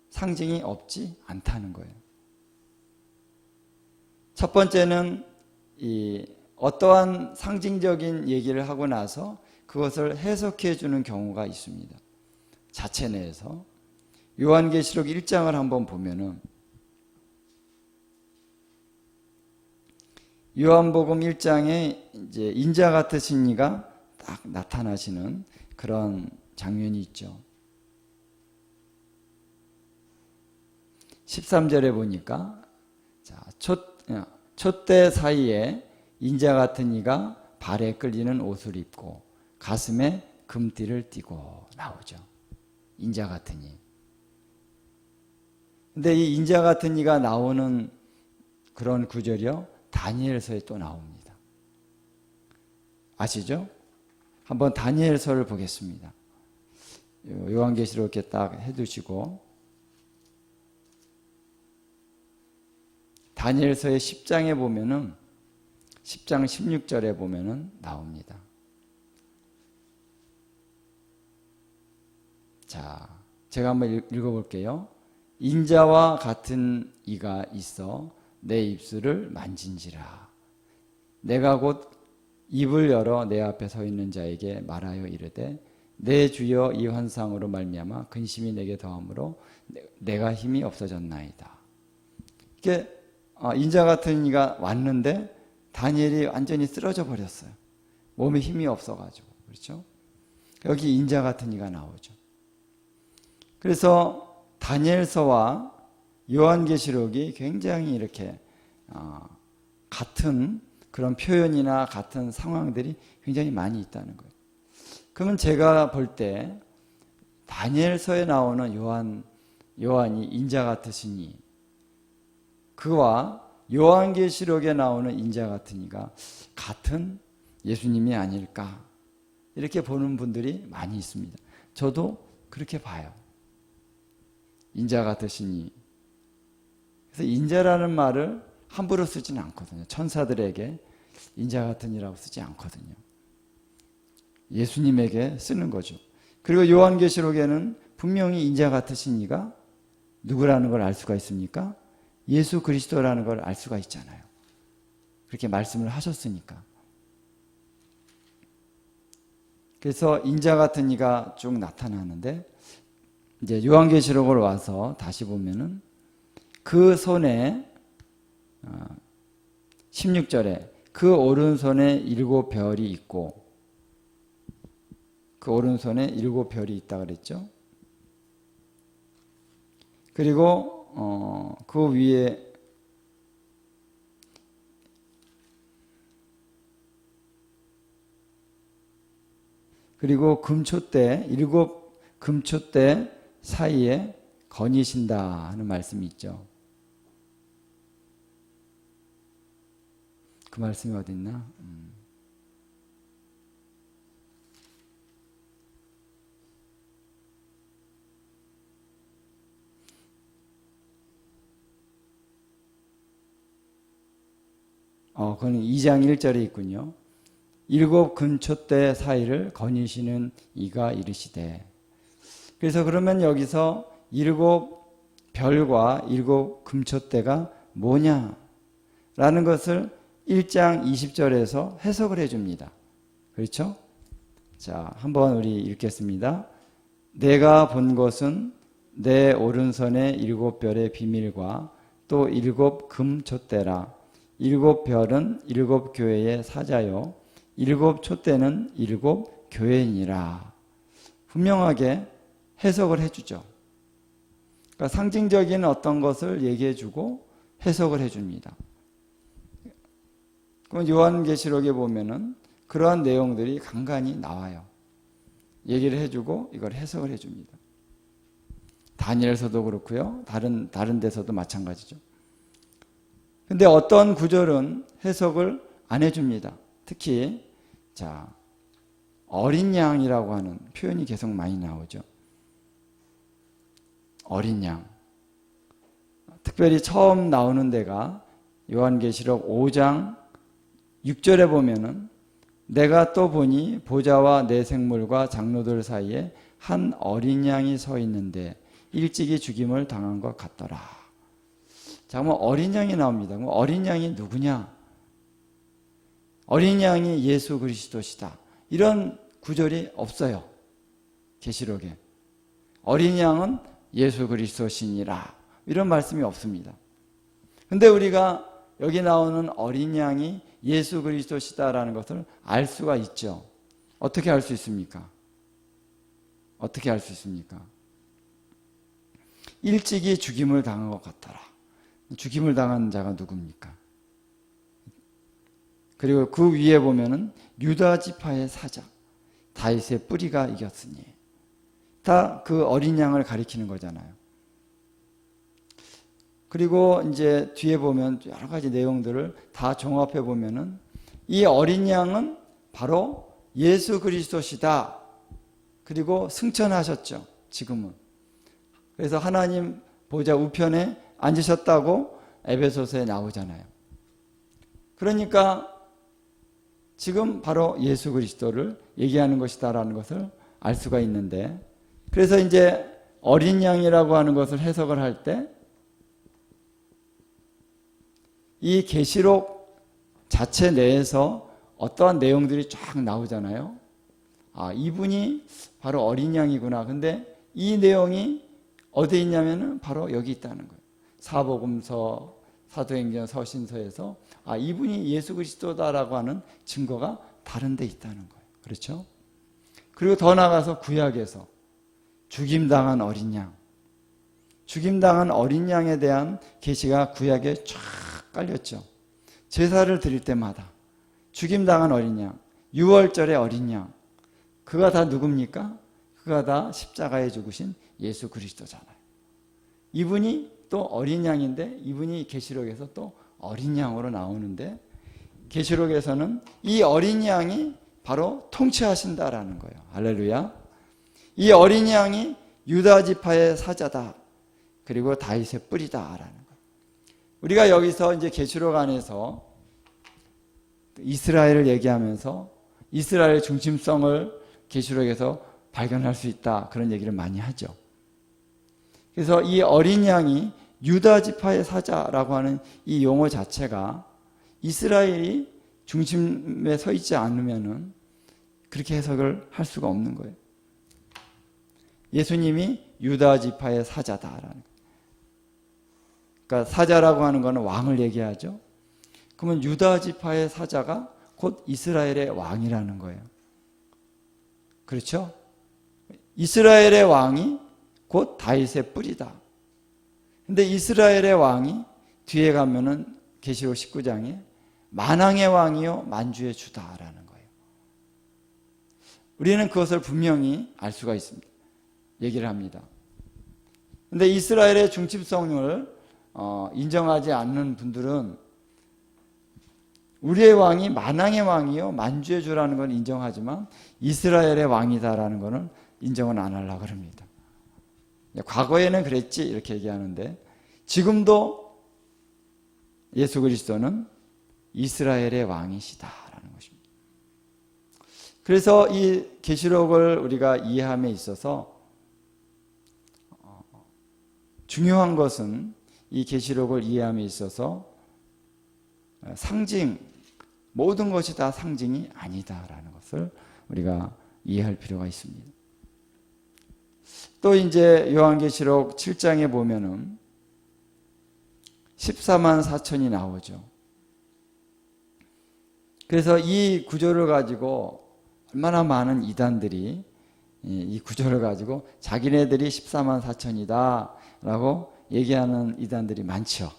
상징이 없지 않다는 거예요. 첫 번째는 이 어떠한 상징적인 얘기를 하고 나서 그것을 해석해 주는 경우가 있습니다. 자체 내에서 요한계시록 1장을 한번 보면은 요한복음 1장에 이제 인자 같으신 이가 딱 나타나시는 그런 장면이 있죠. 13절에 보니까 촛대 사이에 인자 같은 이가 발에 끌리는 옷을 입고 가슴에 금띠를 띠고 나오죠. 인자 같은 이. 근데 이 인자 같은 이가 나오는 그런 구절이요, 다니엘서에 또 나옵니다. 아시죠? 한번 다니엘서를 보겠습니다. 요한계시록 이렇게 딱 해두시고 다니엘서의 10장에 보면은 10장 16절에 보면은 나옵니다. 자, 제가 한번 읽어볼게요. 인자와 같은 이가 있어 내 입술을 만진지라. 내가 곧 입을 열어 내 앞에 서 있는 자에게 말하여 이르되 내 주여 이 환상으로 말미암아 근심이 내게 더함으로 내가 힘이 없어졌나이다. 이게 인자 같은 이가 왔는데 다니엘이 완전히 쓰러져 버렸어요. 몸에 힘이 없어가지고. 그렇죠? 여기 인자 같은 이가 나오죠. 그래서 다니엘서와 요한계시록이 굉장히 이렇게 같은 그런 표현이나 같은 상황들이 굉장히 많이 있다는 거예요. 그러면 제가 볼 때 다니엘서에 나오는 요한이 인자 같으시니 그와 요한계시록에 나오는 인자 같은 이가 같은 예수님이 아닐까 이렇게 보는 분들이 많이 있습니다. 저도 그렇게 봐요. 인자 같으시니. 그래서 인자라는 말을 함부로 쓰지는 않거든요. 천사들에게 인자 같은 이라고 쓰지 않거든요. 예수님에게 쓰는 거죠. 그리고 요한계시록에는 분명히 인자 같으신 이가 누구라는 걸 알 수가 있습니까? 예수 그리스도라는 걸 알 수가 있잖아요. 그렇게 말씀을 하셨으니까. 그래서 인자 같은 이가 쭉 나타나는데 이제 요한계시록을 와서 다시 보면은 그 손에 16절에 그 오른손에 7별이 있고 그 오른손에 7별이 있다 그랬죠. 그리고 그 위에 그리고 금촛대 7 금촛대 사이에 거니신다 하는 말씀이 있죠. 그 말씀이 어디 있나? 그건 2장 1절에 있군요. 7 금촛대 사이를 거니시는 이가 이르시되. 그래서 그러면 여기서 7 별과 7 금촛대가 뭐냐라는 것을 1장 20절에서 해석을 해줍니다. 그렇죠? 자, 한번 우리 읽겠습니다. 내가 본 것은 내 오른손의 7별의 비밀과 또 7 금촛대라. 7별은 7 교회의 사자요 7 촛대는 7 교회이니라. 분명하게 해석을 해주죠. 그러니까 상징적인 어떤 것을 얘기해주고 해석을 해줍니다. 그럼 요한계시록에 보면은 그러한 내용들이 간간히 나와요. 얘기를 해주고 이걸 해석을 해줍니다. 다니엘서도 그렇고요. 다른 데서도 마찬가지죠. 근데 어떤 구절은 해석을 안 해줍니다. 특히 어린 양이라고 하는 표현이 계속 많이 나오죠. 어린 양. 특별히 처음 나오는 데가 요한계시록 5장 6절에 보면은 내가 또 보니 보좌와 내 생물과 장로들 사이에 한 어린 양이 서 있는데 일찍이 죽임을 당한 것 같더라. 자, 어린 양이 나옵니다. 어린 양이 누구냐? 어린 양이 예수 그리스도시다. 이런 구절이 없어요. 계시록에. 어린 양은 예수 그리스도시니라. 이런 말씀이 없습니다. 근데 우리가 여기 나오는 어린 양이 예수 그리스도시다라는 것을 알 수가 있죠. 어떻게 알 수 있습니까? 어떻게 알 수 있습니까? 일찍이 죽임을 당한 것 같더라. 죽임을 당한 자가 누굽니까? 그리고 그 위에 보면은 유다 지파의 사자 다윗의 뿌리가 이겼으니 다 그 어린 양을 가리키는 거잖아요. 그리고 이제 뒤에 보면 여러 가지 내용들을 다 종합해 보면은 이 어린 양은 바로 예수 그리스도시다. 그리고 승천하셨죠. 지금은. 그래서 하나님 보좌 우편에 앉으셨다고 에베소서에 나오잖아요. 그러니까 지금 바로 예수 그리스도를 얘기하는 것이다라는 것을 알 수가 있는데, 그래서 이제 어린 양이라고 하는 것을 해석을 할 때 이 계시록 자체 내에서 어떠한 내용들이 쫙 나오잖아요. 이분이 바로 어린 양이구나. 근데 이 내용이 어디에 있냐면은 바로 여기 있다는 거예요. 사복음서, 사도행전, 서신서에서 이분이 예수 그리스도다라고 하는 증거가 다른 데 있다는 거예요. 그렇죠? 그리고 더 나아가서 구약에서 죽임당한 어린 양, 죽임당한 어린 양에 대한 계시가 구약에 쫙 깔렸죠. 제사를 드릴 때마다 죽임당한 어린 양, 유월절의 어린 양, 그가 다 누굽니까? 그가 다 십자가에 죽으신 예수 그리스도잖아요. 이분이 또 어린 양인데 이분이 계시록에서 또 어린 양으로 나오는데, 계시록에서는 이 어린 양이 바로 통치하신다라는 거예요. 할렐루야. 이 어린 양이 유다 지파의 사자다. 그리고 다윗의 뿌리다라는 거예요. 우리가 여기서 이제 계시록 안에서 이스라엘을 얘기하면서 이스라엘 중심성을 계시록에서 발견할 수 있다. 그런 얘기를 많이 하죠. 그래서 이 어린 양이 유다 지파의 사자라고 하는 이 용어 자체가 이스라엘이 중심에 서 있지 않으면은 그렇게 해석을 할 수가 없는 거예요. 예수님이 유다 지파의 사자다라는 거예요. 그러니까 사자라고 하는 것은 왕을 얘기하죠. 그러면 유다 지파의 사자가 곧 이스라엘의 왕이라는 거예요. 그렇죠? 이스라엘의 왕이 곧 다윗의 뿌리다. 근데 이스라엘의 왕이 뒤에 가면은 계시록 19장에 만왕의 왕이요 만주의 주다라는 거예요. 우리는 그것을 분명히 알 수가 있습니다. 얘기를 합니다. 근데 이스라엘의 중심성을 인정하지 않는 분들은 우리의 왕이 만왕의 왕이요 만주의 주라는 건 인정하지만 이스라엘의 왕이다라는 것은 인정은 안 하려고 합니다. 과거에는 그랬지 이렇게 얘기하는데 지금도 예수 그리스도는 이스라엘의 왕이시다라는 것입니다. 그래서 이 계시록을 우리가 이해함에 있어서 중요한 것은 이 계시록을 이해함에 있어서 상징, 모든 것이 다 상징이 아니다라는 것을 우리가 이해할 필요가 있습니다. 또 이제 요한계시록 7장에 보면은 14만 4천이 나오죠. 그래서 이 구조를 가지고 얼마나 많은 이단들이 이 구조를 가지고 자기네들이 14만 4천이다 라고 얘기하는 이단들이 많죠.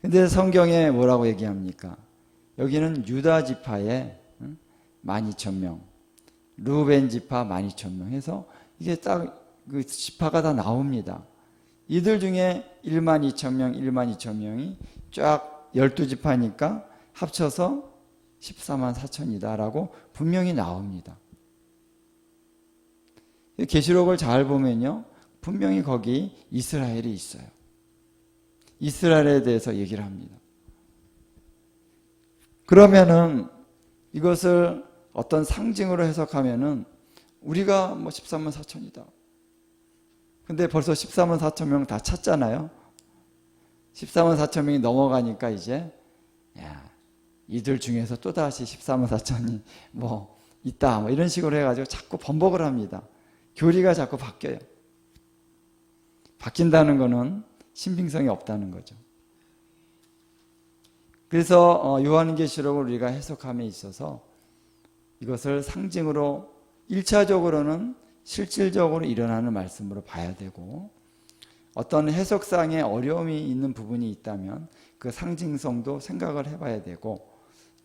근데 성경에 뭐라고 얘기합니까? 여기는 유다 지파에 12,000명, 루벤 지파 12,000명 해서 이게 딱 그 지파가 다 나옵니다. 이들 중에 12,000명, 12,000명이 쫙 12지파니까 합쳐서 14만 4천이다 라고 분명히 나옵니다. 계시록을 잘 보면요, 분명히 거기 이스라엘이 있어요. 이스라엘에 대해서 얘기를 합니다. 그러면은 이것을 어떤 상징으로 해석하면은 우리가 뭐 14만 4천이다. 근데 벌써 14만 4천 명 다 찼잖아요. 14만 4천 명이 넘어가니까 이제 이들 중에서 또다시 14만 4천이 뭐 있다 뭐 이런 식으로 해가지고 자꾸 번복을 합니다. 교리가 자꾸 바뀌어요. 바뀐다는 거는 신빙성이 없다는 거죠. 그래서 요한계시록을 우리가 해석함에 있어서 이것을 상징으로 1차적으로는 실질적으로 일어나는 말씀으로 봐야 되고, 어떤 해석상의 어려움이 있는 부분이 있다면 그 상징성도 생각을 해봐야 되고,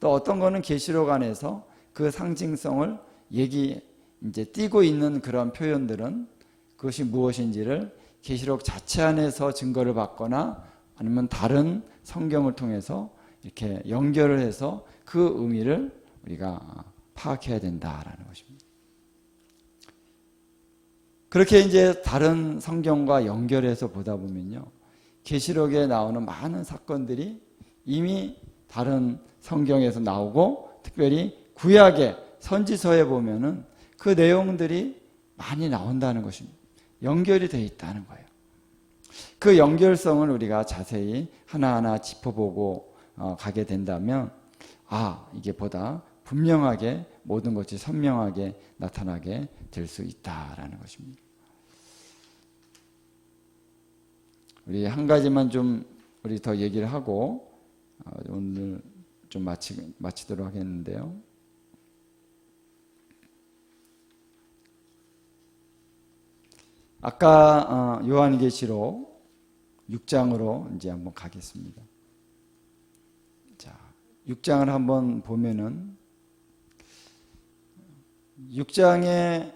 또 어떤 거는 계시록 안에서 그 상징성을 이제 띄고 있는 그런 표현들은 그것이 무엇인지를 계시록 자체 안에서 증거를 받거나 아니면 다른 성경을 통해서 이렇게 연결을 해서 그 의미를 우리가 파악해야 된다라는 것입니다. 그렇게 이제 다른 성경과 연결해서 보다 보면요, 계시록에 나오는 많은 사건들이 이미 다른 성경에서 나오고, 특별히 구약의 선지서에 보면은 그 내용들이 많이 나온다는 것입니다. 연결이 되어 있다는 거예요. 그 연결성을 우리가 자세히 하나하나 짚어보고 가게 된다면, 이게 보다 분명하게 모든 것이 선명하게 나타나게 될 수 있다라는 것입니다. 우리 한 가지만 좀 우리 더 얘기를 하고 오늘 좀 마치도록 하겠는데요. 아까 요한계시록 6장으로 이제 한번 가겠습니다. 자, 6장을 한번 보면은 6장의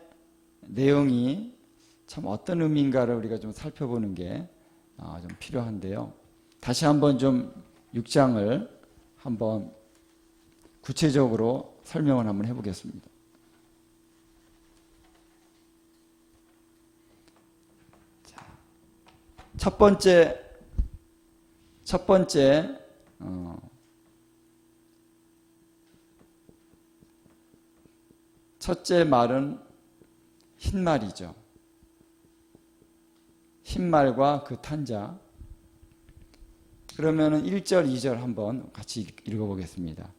내용이 참 어떤 의미인가를 우리가 좀 살펴보는 게 좀 필요한데요. 다시 한번 좀 6장을 한번 구체적으로 설명을 한번 해보겠습니다. 자, 첫 번째 첫째 말은 흰말이죠. 흰말과 그 탄자. 그러면은 1절, 2절 한번 같이 읽어보겠습니다.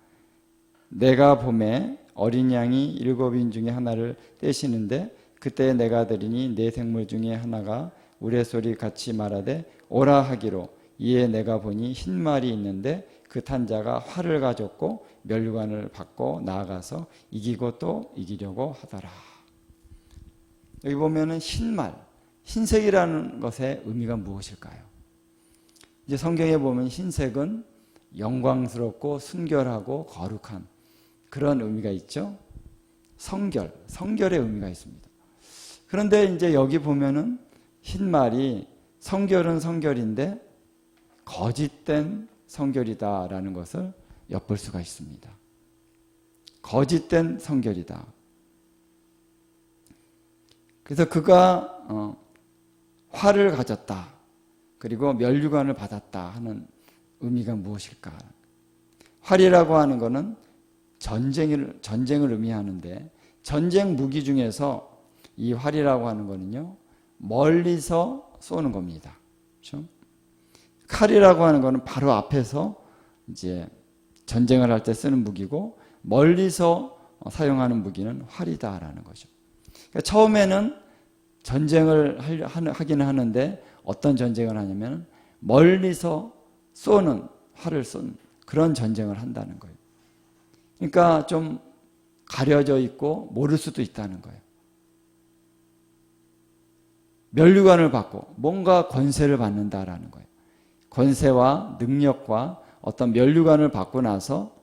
내가 봄에 어린 양이 7인 중에 하나를 떼시는데 그때 내가 들으니 네 생물 중에 하나가 우레소리 같이 말하되 오라 하기로, 이에 내가 보니 흰말이 있는데 그 탄자가 활을 가졌고 면류관을 받고 나아가서 이기고 또 이기려고 하더라. 여기 보면은 흰말, 흰색이라는 것의 의미가 무엇일까요? 이제 성경에 보면 흰색은 영광스럽고 순결하고 거룩한 그런 의미가 있죠. 성결의 의미가 있습니다. 그런데 이제 여기 보면은 흰말이 성결은 성결인데 거짓된 성결이다라는 것을 엿볼 수가 있습니다. 거짓된 성결이다. 그래서 그가 활을 가졌다, 그리고 면류관을 받았다 하는 의미가 무엇일까? 활이라고 하는 것은 전쟁을 의미하는데, 전쟁 무기 중에서 이 활이라고 하는 것은요, 멀리서 쏘는 겁니다. 그렇죠? 칼이라고 하는 것은 바로 앞에서 이제 전쟁을 할 때 쓰는 무기고, 멀리서 사용하는 무기는 활이다라는 거죠. 그러니까 처음에는 전쟁을 하기는 하는데 어떤 전쟁을 하냐면 멀리서 쏘는, 활을 쏜 그런 전쟁을 한다는 거예요. 그러니까 좀 가려져 있고 모를 수도 있다는 거예요. 면류관을 받고 뭔가 권세를 받는다라는 거예요. 권세와 능력과 어떤 면류관을 받고 나서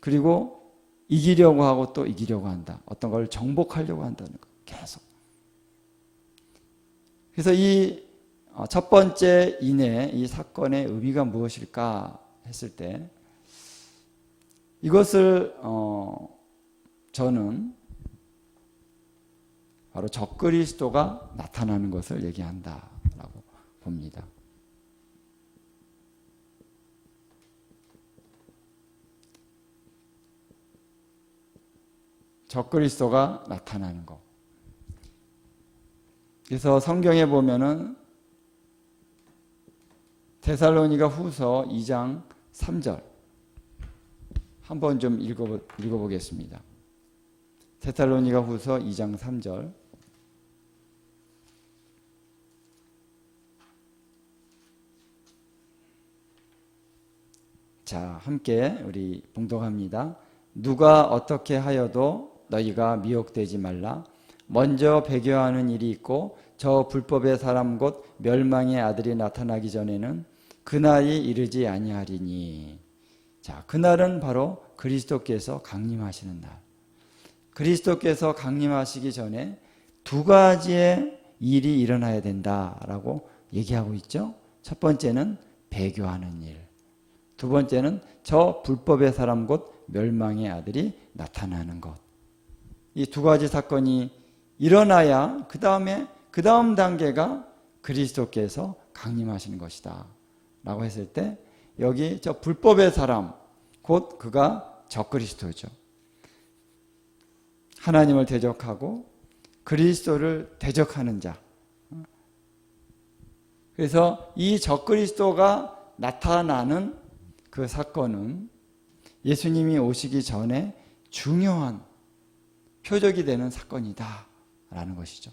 그리고 이기려고 하고 또 이기려고 한다. 어떤 걸 정복하려고 한다는 거예요. 계속. 그래서 이 첫 번째 인의 이 사건의 의미가 무엇일까 했을 때 이것을 저는 바로 적그리스도가 나타나는 것을 얘기한다라고 봅니다. 적그리스도가 나타나는 것. 그래서 성경에 보면은 데살로니가 후서 2장 3절 한번 좀 읽어보겠습니다. 데살로니가 후서 2장 3절 자, 함께 우리 봉독합니다. 누가 어떻게 하여도 너희가 미혹되지 말라. 먼저 배교하는 일이 있고 저 불법의 사람 곧 멸망의 아들이 나타나기 전에는 그날이 이르지 아니하리니. 자, 그날은 바로 그리스도께서 강림하시는 날. 그리스도께서 강림하시기 전에 두 가지의 일이 일어나야 된다라고 얘기하고 있죠. 첫 번째는 배교하는 일. 두 번째는 저 불법의 사람 곧 멸망의 아들이 나타나는 것. 이 두 가지 사건이 일어나야 그 다음 단계가 그리스도께서 강림하시는 것이다 라고 했을 때 여기 저 불법의 사람 곧 그가 적그리스도죠. 하나님을 대적하고 그리스도를 대적하는 자. 그래서 이 적그리스도가 나타나는 그 사건은 예수님이 오시기 전에 중요한 표적이 되는 사건이다 라는 것이죠.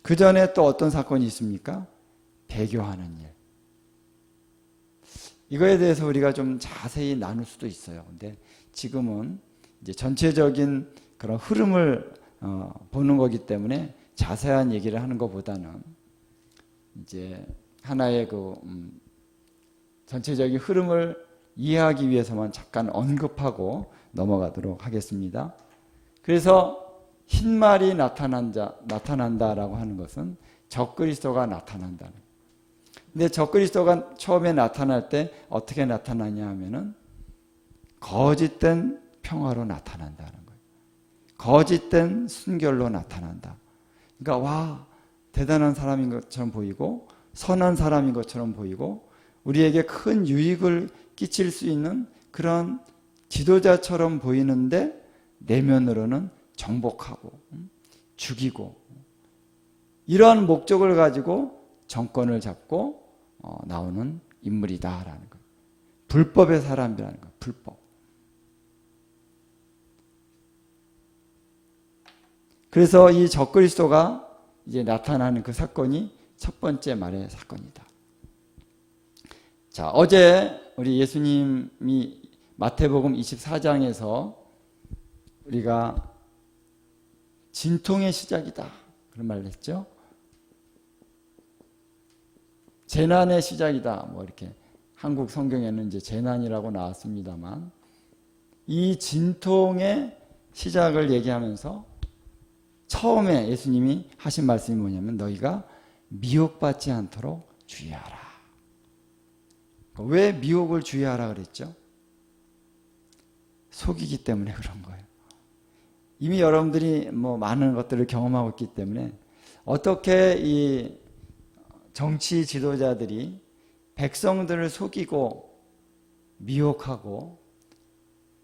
그 전에 또 어떤 사건이 있습니까? 배교하는 일. 이거에 대해서 우리가 좀 자세히 나눌 수도 있어요. 근데 지금은 이제 전체적인 그런 흐름을 보는 거기 때문에 자세한 얘기를 하는 것보다는 이제 하나의 전체적인 흐름을 이해하기 위해서만 잠깐 언급하고 넘어가도록 하겠습니다. 그래서 흰말이 나타난다라고 하는 것은 적그리스도가 나타난다는 거예요. 근데 적그리스도가 처음에 나타날 때 어떻게 나타나냐 하면은 거짓된 평화로 나타난다는 거예요. 거짓된 순결로 나타난다. 그러니까 와, 대단한 사람인 것처럼 보이고 선한 사람인 것처럼 보이고 우리에게 큰 유익을 끼칠 수 있는 그런 지도자처럼 보이는데 내면으로는 정복하고 죽이고 이러한 목적을 가지고 정권을 잡고 나오는 인물이다라는 거예요. 불법의 사람이라는 거예요. 불법. 그래서 이 적그리스도가 이제 나타나는 그 사건이 첫 번째 말의 사건이다. 자, 어제 우리 예수님이 마태복음 24장에서 우리가 진통의 시작이다 그런 말을 했죠. 재난의 시작이다. 뭐 이렇게 한국 성경에는 이제 재난이라고 나왔습니다만 이 진통의 시작을 얘기하면서 처음에 예수님이 하신 말씀이 뭐냐면 너희가 미혹받지 않도록 주의하라. 왜 미혹을 주의하라 그랬죠? 속이기 때문에 그런 거예요. 이미 여러분들이 뭐 많은 것들을 경험하고 있기 때문에 어떻게 이 정치 지도자들이 백성들을 속이고 미혹하고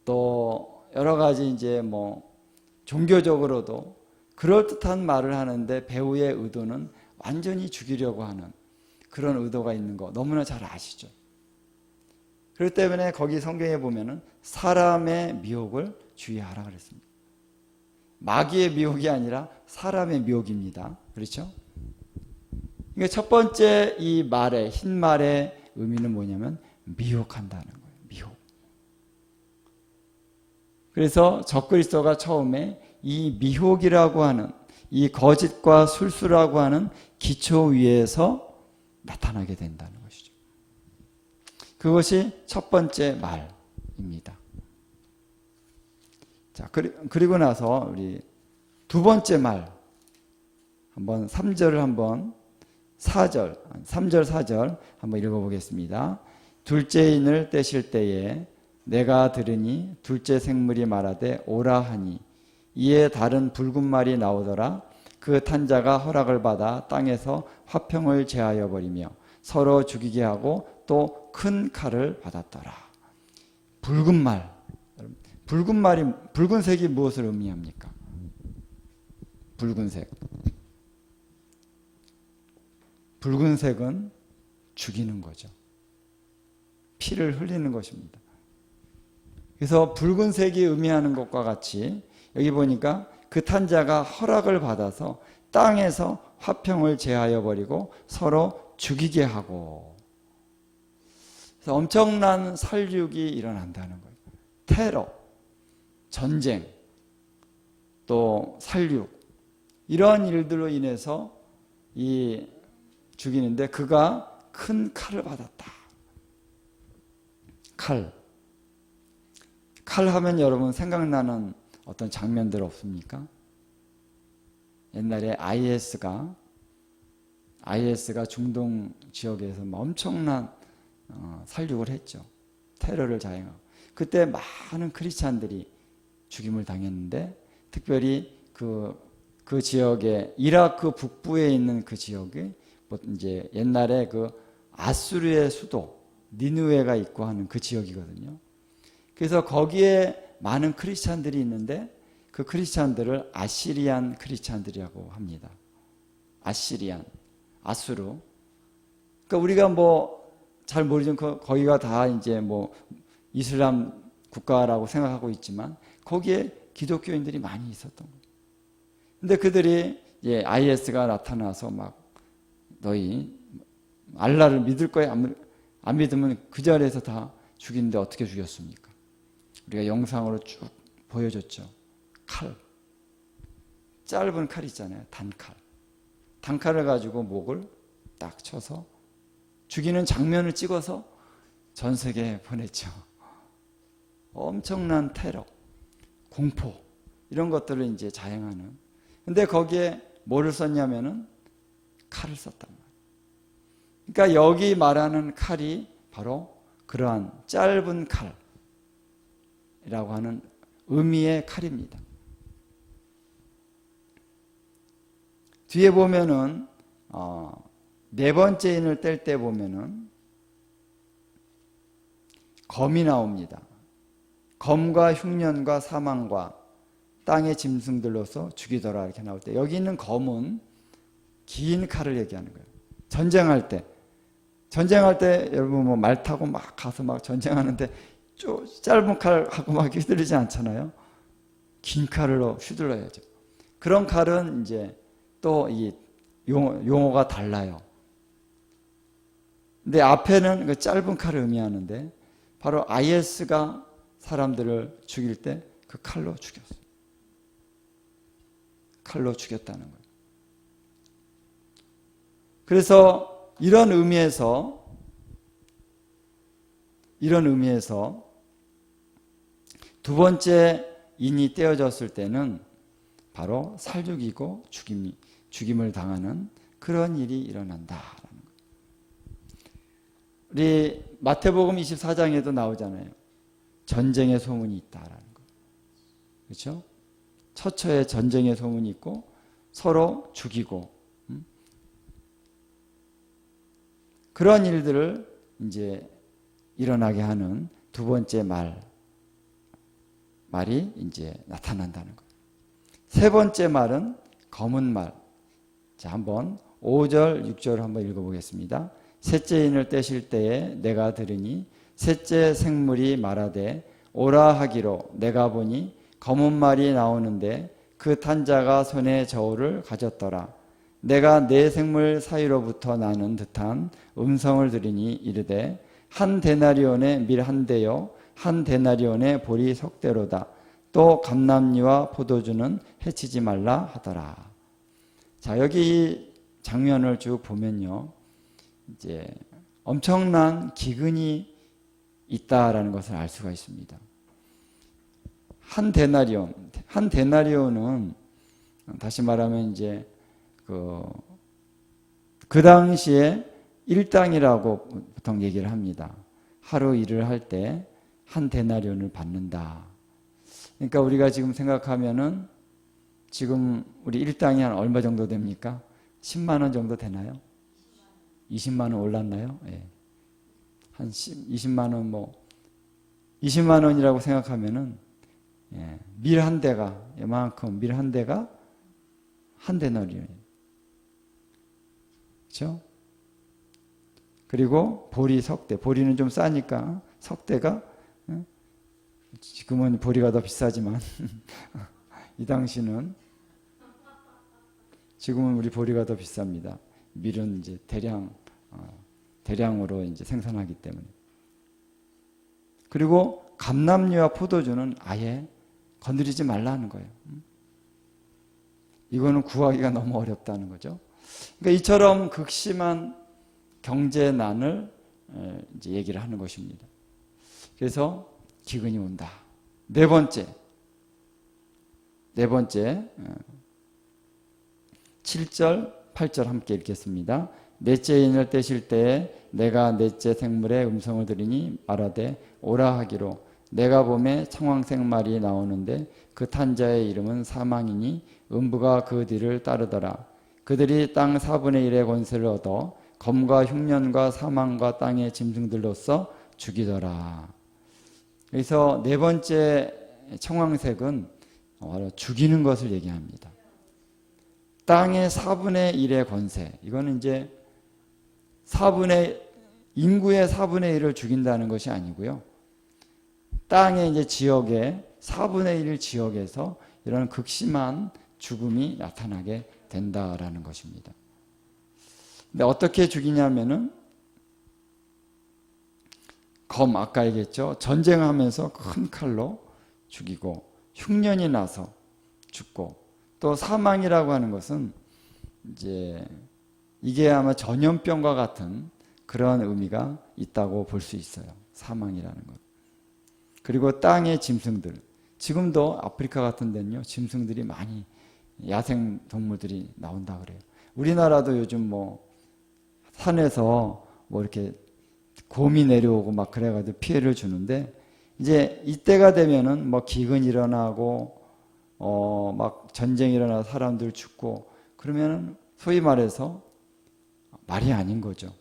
또 여러 가지 이제 뭐 종교적으로도 그럴듯한 말을 하는데 배후의 의도는 완전히 죽이려고 하는 그런 의도가 있는 거 너무나 잘 아시죠. 그렇기 때문에 거기 성경에 보면은 사람의 미혹을 주의하라 그랬습니다. 마귀의 미혹이 아니라 사람의 미혹입니다. 그렇죠? 그러니까 첫 번째 이 말의, 흰 말의 의미는 뭐냐면 미혹한다는 거예요. 미혹. 그래서 적그리스도가 처음에 이 미혹이라고 하는, 이 거짓과 술수라고 하는 기초 위에서 나타나게 된다는 것이죠. 그것이 첫 번째 말입니다. 자, 그리고 나서 우리 두 번째 말, 한번 3절을 한번 3절 4절 한번 읽어보겠습니다. 둘째 인을 떼실 때에 내가 들으니 둘째 생물이 말하되 오라 하니 이에 다른 붉은 말이 나오더라. 그 탄자가 허락을 받아 땅에서 화평을 제하여 버리며 서로 죽이게 하고 또 큰 칼을 받았더라. 붉은 말. 붉은색이 무엇을 의미합니까? 붉은색. 붉은색은 죽이는 거죠. 피를 흘리는 것입니다. 그래서 붉은색이 의미하는 것과 같이 여기 보니까 그 탄자가 허락을 받아서 땅에서 화평을 제하여 버리고 서로 죽이게 하고, 그래서 엄청난 살육이 일어난다는 거예요. 테러, 전쟁, 또 살육, 이러한 일들로 인해서 이 죽이는데 그가 큰 칼을 받았다. 칼 하면 여러분 생각나는 어떤 장면들 없습니까? 옛날에 IS가 중동 지역에서 엄청난 살육을 했죠. 테러를 자행하고. 그때 많은 크리스찬들이 죽임을 당했는데, 특별히 그 지역에, 이라크 북부에 있는 그 지역에 이제 옛날에 그 아수르의 수도 니느웨가 있고 하는 그 지역이거든요. 그래서 거기에 많은 크리스찬들이 있는데 그 크리스찬들을 아시리안 크리스찬들이라고 합니다. 아시리안, 아수르. 그러니까 우리가 뭐 잘 모르지만 거기가 다 이제 뭐 이슬람 국가라고 생각하고 있지만 거기에 기독교인들이 많이 있었던 거예요. 근데 그들이 IS가 나타나서 막 너희 알라를 믿을 거야? 안 믿으면 그 자리에서 다 죽이는데 어떻게 죽였습니까? 우리가 영상으로 쭉 보여줬죠. 칼. 짧은 칼 있잖아요. 단칼. 단칼을 가지고 목을 딱 쳐서 죽이는 장면을 찍어서 전 세계에 보냈죠. 엄청난 테러, 공포, 이런 것들을 이제 자행하는. 근데 거기에 뭐를 썼냐면은 칼을 썼단 말이에요. 그러니까 여기 말하는 칼이 바로 그러한 짧은 칼이라고 하는 의미의 칼입니다. 뒤에 보면은 네 번째 인을 뗄 때 보면은 검이 나옵니다. 검과 흉년과 사망과 땅의 짐승들로서 죽이더라 이렇게 나올 때, 여기 있는 검은 긴 칼을 얘기하는 거예요. 전쟁할 때 여러분 뭐 말 타고 막 가서 막 전쟁하는데 짧은 칼하고 막 휘둘리지 않잖아요. 긴 칼로 휘둘러야죠. 그런 칼은 이제 또 이 용어가 달라요. 근데 앞에는 그 짧은 칼을 의미하는데 바로 IS가 사람들을 죽일 때 그 칼로 죽였어요. 칼로 죽였다는 거예요. 그래서 이런 의미에서 두 번째 인이 떼어졌을 때는 바로 살육이고 죽임을 당하는 그런 일이 일어난다라는 거예요. 우리 마태복음 24장에도 나오잖아요. 전쟁의 소문이 있다라는 거. 그렇죠? 처처에 전쟁의 소문이 있고 서로 죽이고 그런 일들을 이제 일어나게 하는 두 번째 말이 이제 나타난다는 거예요. 세 번째 말은 검은 말. 자, 한번 5절, 6절 한번 읽어보겠습니다. 셋째 인을 떼실 때에 내가 들으니 셋째 생물이 말하되 오라 하기로 내가 보니 검은 말이 나오는데 그 탄 자가 손에 저울을 가졌더라. 내가 내 생물 사이로부터 나는 듯한 음성을 들으니 이르되 한 데나리온의 밀 한 대요 한 데나리온의 보리 석대로다. 또 감람류와 포도주는 해치지 말라 하더라. 자, 여기 이 장면을 쭉 보면요, 이제 엄청난 기근이 있다라는 것을 알 수가 있습니다. 한 데나리온은 다시 말하면 이제 그 당시에 일당이라고 보통 얘기를 합니다. 하루 일을 할 때 한 데나리온을 받는다. 그러니까 우리가 지금 생각하면은 지금 우리 일당이 한 얼마 정도 됩니까? 10만 원 정도 되나요? 20만 원 올랐나요? 예. 한 20만 원 20만 원이라고 생각하면은, 예, 밀 한 대가 이만큼, 밀 한 대가 한 데나리온이에요. 그렇죠? 그리고 보리 석대, 보리는 좀 싸니까 석대가, 지금은 보리가 더 비싸지만 이 당시는, 지금은 우리 보리가 더 비쌉니다. 밀은 이제 대량으로 이제 생산하기 때문에. 그리고 감람류와 포도주는 아예 건드리지 말라는 거예요. 이거는 구하기가 너무 어렵다는 거죠. 그러니까 이처럼 극심한 경제난을 이제 얘기를 하는 것입니다. 그래서 기근이 온다. 네 번째 7절 8절 함께 읽겠습니다. 넷째 인을 떼실 때에 내가 넷째 생물의 음성을 들으니 말하되 오라 하기로 내가 봄에 청황색 말이 나오는데 그 탄자의 이름은 사망이니 음부가 그 뒤를 따르더라. 그들이 땅 4분의 1의 권세를 얻어 검과 흉년과 사망과 땅의 짐승들로서 죽이더라. 그래서 네 번째 청황색은 바로 죽이는 것을 얘기합니다. 땅의 4분의 1의 권세, 이거는 이제 인구의 4분의 1을 죽인다는 것이 아니고요. 땅의 이제 지역의 4분의 1 지역에서 이런 극심한 죽음이 나타나게 된다라는 것입니다. 근데 어떻게 죽이냐면은 아까 얘기했죠. 전쟁하면서 큰 칼로 죽이고, 흉년이 나서 죽고, 또 사망이라고 하는 것은 이제 이게 아마 전염병과 같은 그런 의미가 있다고 볼 수 있어요. 사망이라는 것. 그리고 땅의 짐승들. 지금도 아프리카 같은 데는요, 짐승들이 많이, 야생 동물들이 나온다 그래요. 우리나라도 요즘 산에서 이렇게 곰이 내려오고 막 그래가지고 피해를 주는데, 이제 이때가 되면은 기근이 일어나고 막 전쟁이 일어나서 사람들 죽고 그러면은 소위 말해서 말이 아닌 거죠.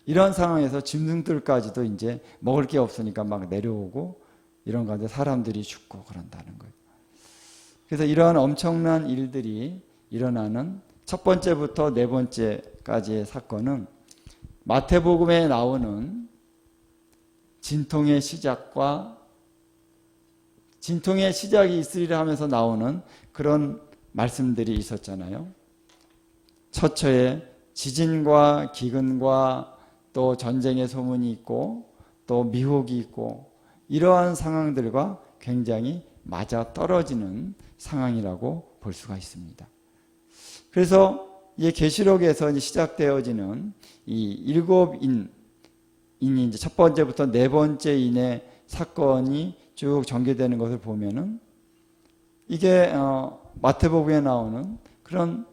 이런 상황에서 짐승들까지도 이제 먹을 게 없으니까 막 내려오고 이런 가운데 사람들이 죽고 그런다는 거예요. 그래서 이러한 엄청난 일들이 일어나는 첫 번째부터 네 번째까지의 사건은 마태복음에 나오는 진통의 시작과 진통의 시작이 있으리라 하면서 나오는 그런 말씀들이 있었잖아요. 처처에 지진과 기근과 또 전쟁의 소문이 있고 또 미혹이 있고 이러한 상황들과 굉장히 맞아 떨어지는 상황이라고 볼 수가 있습니다. 그래서 이 계시록에서 시작되어지는 이 일곱 인이 이제 첫 번째부터 네 번째 인의 사건이 쭉 전개되는 것을 보면은 이게 마태복음에 나오는 그런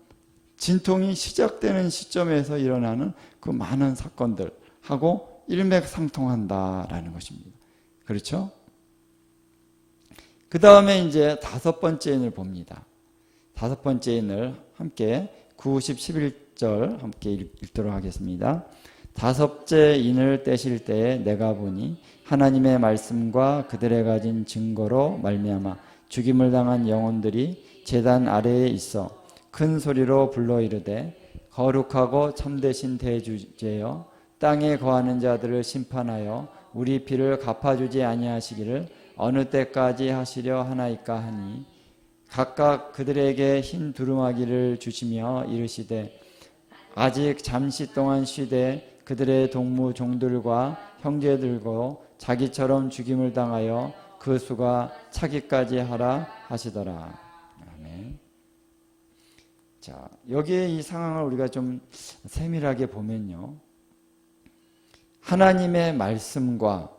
진통이 시작되는 시점에서 일어나는 그 많은 사건들하고 일맥상통한다라는 것입니다. 그렇죠? 그 다음에 이제 다섯 번째 인을 봅니다. 다섯 번째 인을 함께 9, 10, 11절 함께 읽도록 하겠습니다. 다섯째 인을 떼실 때에 내가 보니 하나님의 말씀과 그들의 가진 증거로 말미암아 죽임을 당한 영혼들이 제단 아래에 있어 큰 소리로 불러 이르되 거룩하고 참되신 대주제여 땅에 거하는 자들을 심판하여 우리 피를 갚아주지 아니하시기를 어느 때까지 하시려 하나이까 하니 각각 그들에게 흰 두루마기를 주시며 이르시되 아직 잠시 동안 쉬되 그들의 동무 종들과 형제들고 자기처럼 죽임을 당하여 그 수가 차기까지 하라 하시더라. 아멘. 자, 여기에 이 상황을 우리가 좀 세밀하게 보면요, 하나님의 말씀과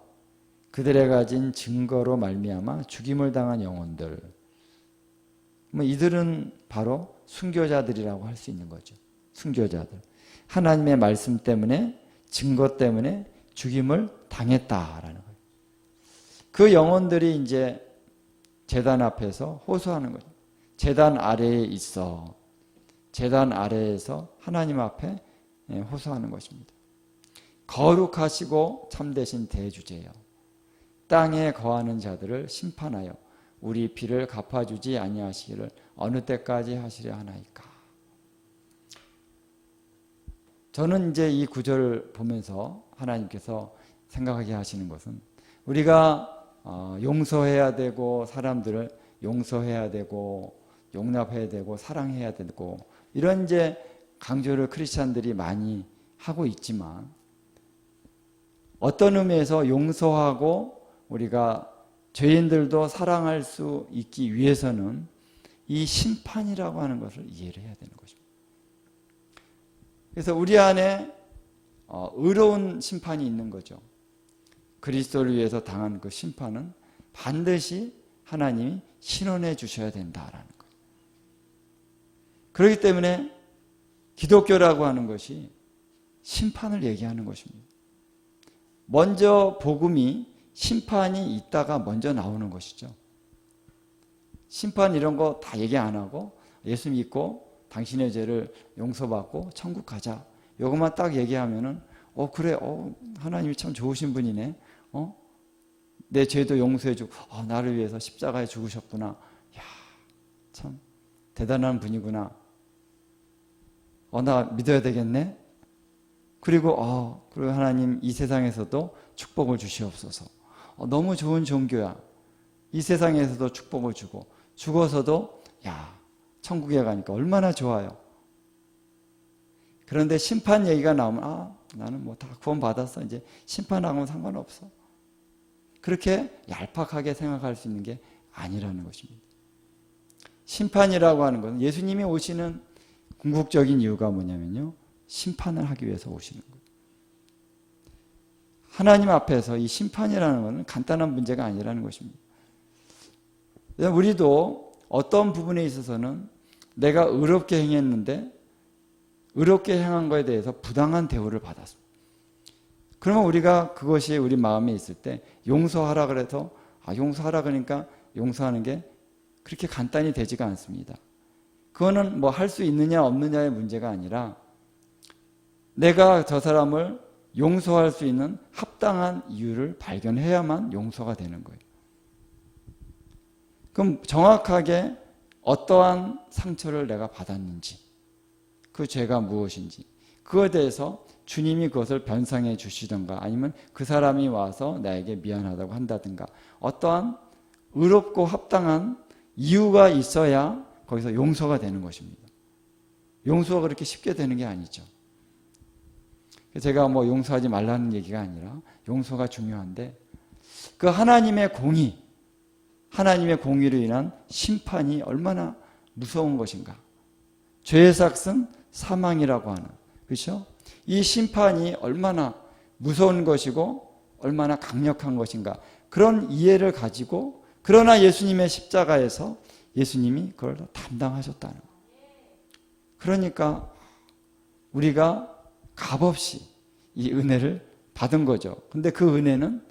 그들의 가진 증거로 말미암아 죽임을 당한 영혼들, 이들은 바로 순교자들이라고 할 수 있는 거죠. 순교자들. 하나님의 말씀 때문에, 증거 때문에 죽임을 당했다라는 거예요. 그 영혼들이 이제 제단 앞에서 호소하는 거죠. 제단 아래에 있어. 제단 아래에서 하나님 앞에 호소하는 것입니다. 거룩하시고 참되신 대주제여, 땅에 거하는 자들을 심판하여 우리 피를 갚아주지 아니하시기를 어느 때까지 하시려 하나이까. 저는 이제 이 구절을 보면서 하나님께서 생각하게 하시는 것은, 우리가 용서해야 되고, 사람들을 용서해야 되고, 용납해야 되고, 사랑해야 되고, 이런 이제 강조를 크리스찬들이 많이 하고 있지만, 어떤 의미에서 용서하고 우리가 죄인들도 사랑할 수 있기 위해서는 이 심판이라고 하는 것을 이해를 해야 되는 것입니다. 그래서 우리 안에 의로운 심판이 있는 거죠. 그리스도를 위해서 당한 그 심판은 반드시 하나님이 신원해 주셔야 된다라는 거예요. 그렇기 때문에 기독교라고 하는 것이 심판을 얘기하는 것입니다. 먼저 복음이 심판이 있다가 먼저 나오는 것이죠. 심판 이런 거 다 얘기 안 하고 예수 믿고 당신의 죄를 용서받고 천국 가자, 이것만 딱 얘기하면은 그래, 하나님이 참 좋으신 분이네, 내 죄도 용서해주고 나를 위해서 십자가에 죽으셨구나, 야, 참 대단한 분이구나, 나 믿어야 되겠네. 그리고 하나님 이 세상에서도 축복을 주시옵소서. 너무 좋은 종교야. 이 세상에서도 축복을 주고 죽어서도 천국에 가니까 얼마나 좋아요. 그런데 심판 얘기가 나오면 나는 뭐 다 구원 받았어, 이제 심판하고는 상관없어. 그렇게 얄팍하게 생각할 수 있는 게 아니라는 것입니다. 심판이라고 하는 것은 예수님이 오시는 궁극적인 이유가 뭐냐면요, 심판을 하기 위해서 오시는 거예요. 하나님 앞에서 이 심판이라는 것은 간단한 문제가 아니라는 것입니다. 우리도 어떤 부분에 있어서는 내가 의롭게 행했는데 의롭게 행한 것에 대해서 부당한 대우를 받았습니다. 그러면 우리가 그것이 우리 마음에 있을 때 용서하라 그래서 용서하라 그러니까 용서하는 게 그렇게 간단히 되지가 않습니다. 그거는 뭐 할 수 있느냐 없느냐의 문제가 아니라 내가 저 사람을 용서할 수 있는 합당한 이유를 발견해야만 용서가 되는 거예요. 그럼 정확하게 어떠한 상처를 내가 받았는지, 그 죄가 무엇인지, 그거에 대해서 주님이 그것을 변상해 주시던가, 아니면 그 사람이 와서 나에게 미안하다고 한다든가, 어떠한 의롭고 합당한 이유가 있어야 거기서 용서가 되는 것입니다. 용서가 그렇게 쉽게 되는 게 아니죠. 제가 뭐 용서하지 말라는 얘기가 아니라 용서가 중요한데, 그 하나님의 공의, 하나님의 공의로 인한 심판이 얼마나 무서운 것인가. 죄의 삭은 사망이라고 하는, 그렇죠? 이 심판이 얼마나 무서운 것이고 얼마나 강력한 것인가, 그런 이해를 가지고, 그러나 예수님의 십자가에서 예수님이 그걸 담당하셨다는 거예요. 그러니까 우리가 값없이 이 은혜를 받은 거죠. 근데 그 은혜는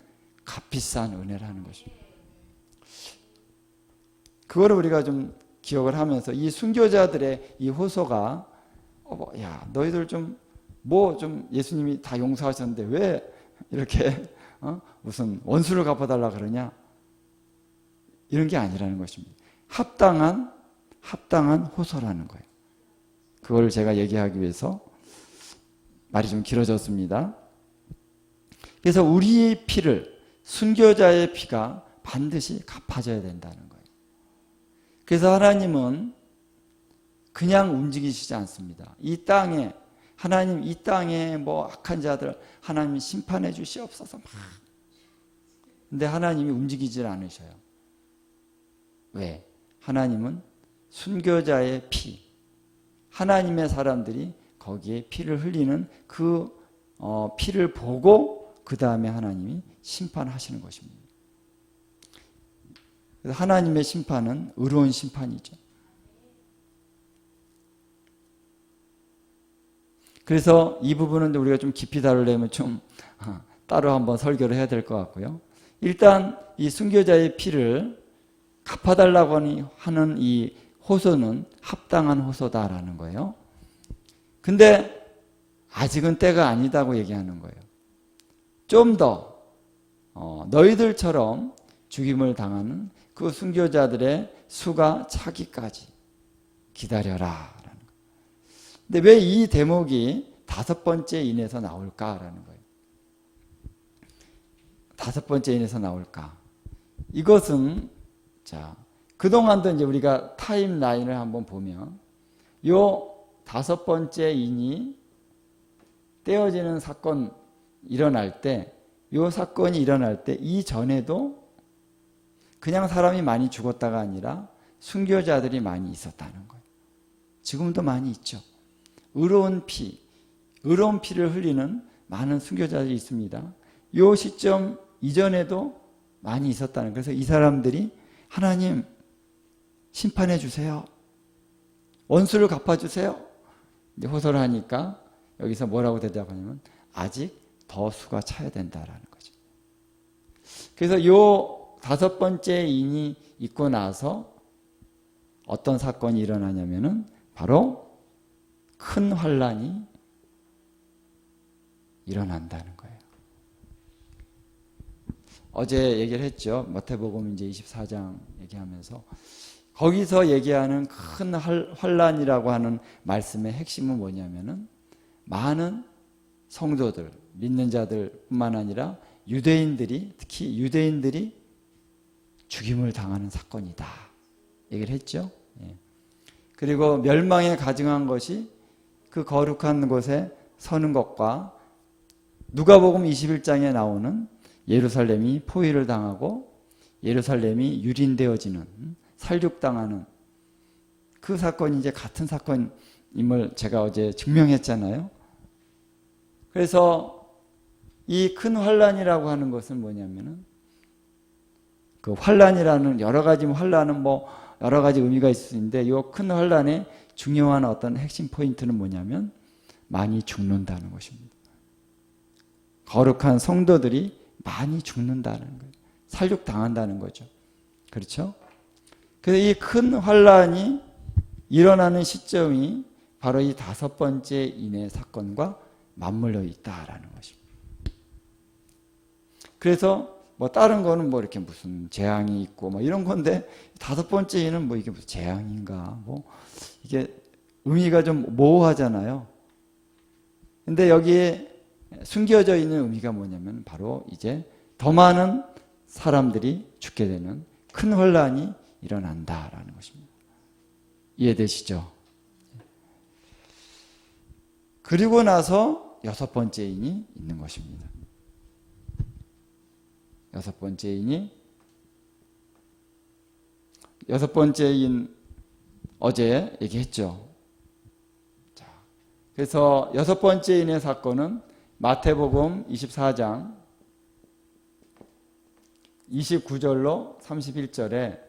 값비싼 은혜라는 것입니다. 그거를 우리가 좀 기억을 하면서 이 순교자들의 이 호소가 너희들 좀 예수님이 다 용서하셨는데 왜 이렇게 무슨 원수를 갚아달라 그러냐, 이런 게 아니라는 것입니다. 합당한 호소라는 거예요. 그걸 제가 얘기하기 위해서 말이 좀 길어졌습니다. 그래서 우리의 피를, 순교자의 피가 반드시 갚아져야 된다는 거예요. 그래서 하나님은 그냥 움직이시지 않습니다. 이 땅에 하나님, 이 땅에 뭐 악한 자들 하나님이 심판해 주시옵소서 막. 근데 하나님이 움직이질 않으셔요. 왜? 하나님은 순교자의 피, 하나님의 사람들이 거기에 피를 흘리는 그 피를 보고 그 다음에 하나님이 심판하시는 것입니다. 그래서 하나님의 심판은 의로운 심판이죠. 그래서 이 부분은 우리가 좀 깊이 다루려면 좀 따로 한번 설교를 해야 될 것 같고요. 일단 이 순교자의 피를 갚아달라고 하는 이 호소는 합당한 호소다라는 거예요. 근데 아직은 때가 아니다고 얘기하는 거예요. 좀 더 너희들처럼 죽임을 당하는 그 순교자들의 수가 차기까지 기다려라. 근데 왜 이 대목이 5번째 인에서 나올까라는 거예요. 5번째 인에서 나올까? 이것은 자, 그동안도 이제 우리가 타임라인을 한번 보면 요 5번째 인이 떼어지는 사건 일어날 때, 요 사건이 일어날 때 이전에도 그냥 사람이 많이 죽었다가 아니라 순교자들이 많이 있었다는 거예요. 지금도 많이 있죠. 의로운 피를 흘리는 많은 순교자들이 있습니다. 이 시점 이전에도 많이 있었다는 거예요. 그래서 이 사람들이 하나님 심판해 주세요. 원수를 갚아주세요. 이제 호소를 하니까 여기서 뭐라고 대답하냐면 아직 더 수가 차야 된다라는 거죠. 그래서 요 5번째 인이 있고 나서 어떤 사건이 일어나냐면은 바로 큰 환란이 일어난다는 거예요. 어제 얘기를 했죠. 마태복음 이제 24장 얘기하면서 거기서 얘기하는 큰 환란이라고 하는 말씀의 핵심은 뭐냐면은 많은 성도들, 믿는 자들뿐만 아니라 유대인들이, 특히 유대인들이 죽임을 당하는 사건이다. 얘기를 했죠. 예. 그리고 멸망에 가증한 것이 그 거룩한 곳에 서는 것과 누가복음 21장에 나오는 예루살렘이 포위를 당하고 예루살렘이 유린되어지는, 살육당하는 그 사건이 이제 같은 사건임을 제가 어제 증명했잖아요. 그래서 이 큰 환란이라고 하는 것은 뭐냐면은 그 환란이라는 여러 가지 환란은 뭐 여러 가지 의미가 있을 수 있는데 이 큰 환란의 중요한 어떤 핵심 포인트는 뭐냐면 많이 죽는다는 것입니다. 거룩한 성도들이 많이 죽는다는 거예요. 살육당한다는 거죠. 그렇죠? 그래서 이 큰 환란이 일어나는 시점이 바로 이 5번째 인의 사건과 맞물려 있다라는 것입니다. 그래서 뭐 다른 거는 뭐 이렇게 무슨 재앙이 있고 뭐 이런 건데 5번째 인은 뭐 이게 무슨 재앙인가 뭐 이게 의미가 좀 모호하잖아요. 근데 여기에 숨겨져 있는 의미가 뭐냐면 바로 이제 더 많은 사람들이 죽게 되는 큰 환란이 일어난다라는 것입니다. 이해되시죠? 그리고 나서 6번째 인이 있는 것입니다. 6번째 인 어제 얘기했죠. 자, 그래서 6번째 인의 사건은 마태복음 24장 29절로 31절에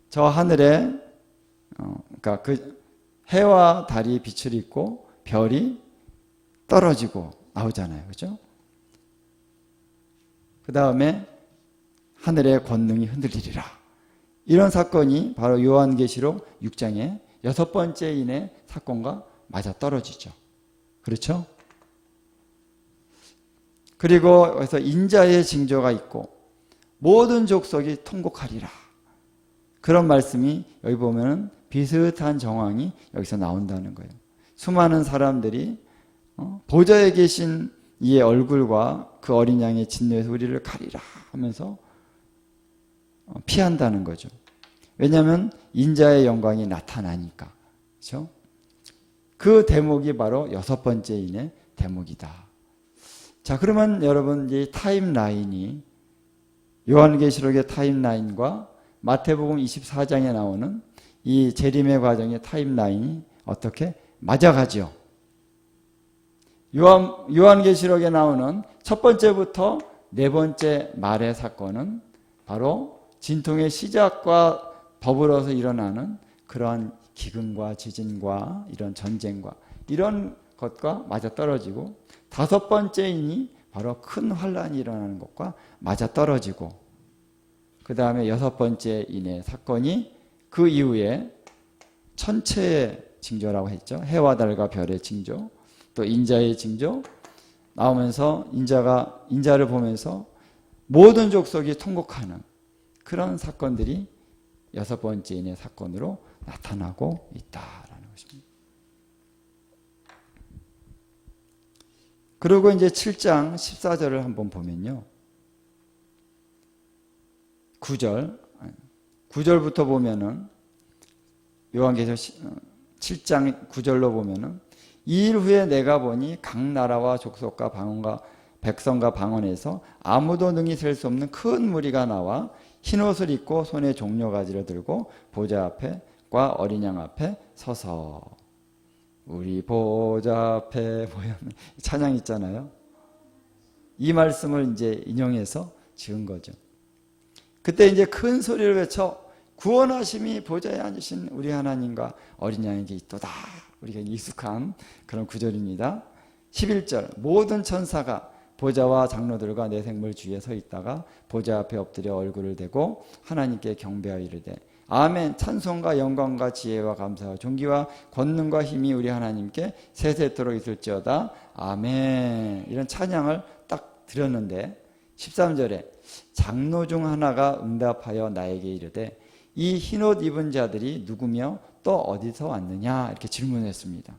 저 하늘에 그러니까 그 해와 달이 빛을 잃고 별이 떨어지고 나오잖아요. 그렇죠? 그 다음에 하늘의 권능이 흔들리리라. 이런 사건이 바로 요한계시록 6장의 6번째 인의 사건과 맞아 떨어지죠. 그렇죠? 그리고 그래서 인자의 징조가 있고 모든 족속이 통곡하리라. 그런 말씀이 여기 보면은 비슷한 정황이 여기서 나온다는 거예요. 수많은 사람들이 보좌에 계신 이의 얼굴과 그 어린 양의 진노에서 우리를 가리라 하면서 피한다는 거죠. 왜냐하면 인자의 영광이 나타나니까. 그렇죠? 그 대목이 바로 6번째 인의 대목이다. 자, 그러면 여러분 이 타임라인이 요한계시록의 타임라인과 마태복음 24장에 나오는 이 재림의 과정의 타임라인이 어떻게 맞아가죠? 요한계시록에 나오는 첫 번째부터 네 번째 말의 사건은 바로 진통의 시작과 더불어서 일어나는 그러한 기근과 지진과 이런 전쟁과 이런 것과 맞아떨어지고, 다섯 번째 인이 바로 큰 환란이 일어나는 것과 맞아떨어지고, 그 다음에 여섯 번째 인의 사건이 그 이후에 천체의 징조라고 했죠. 해와 달과 별의 징조, 또 인자의 징조 나오면서 인자를 보면서 모든 족속이 통곡하는 그런 사건들이 여섯 번째 인의 사건으로 나타나고 있다라는 것입니다. 그리고 이제 7장 14절을 한번 보면요. 9절부터 보면은 요한계시록 7장 9절로 보면은 이 일 후에 내가 보니 각 나라와 족속과 방언과 백성과 방언에서 아무도 능히 셀 수 없는 큰 무리가 나와 흰옷을 입고 손에 종려가지를 들고 보좌 앞에과 어린 양 앞에 서서, 우리 보좌 앞에 모였는 찬양 있잖아요. 이 말씀을 이제 인용해서 지은 거죠. 그때 이제 큰 소리를 외쳐 구원하심이 보좌에 앉으신 우리 하나님과 어린 양에게 있도다. 우리가 익숙한 그런 구절입니다. 11절 모든 천사가 보좌와 장로들과 내 생물 주위에 서 있다가 보좌 앞에 엎드려 얼굴을 대고 하나님께 경배하여 이르되 아멘. 찬송과 영광과 지혜와 감사와 존귀와 권능과 힘이 우리 하나님께 세세토록 있을지어다. 아멘. 이런 찬양을 딱 드렸는데 13절에 장로 중 하나가 응답하여 나에게 이르되 이 흰옷 입은 자들이 누구며 또 어디서 왔느냐 이렇게 질문했습니다.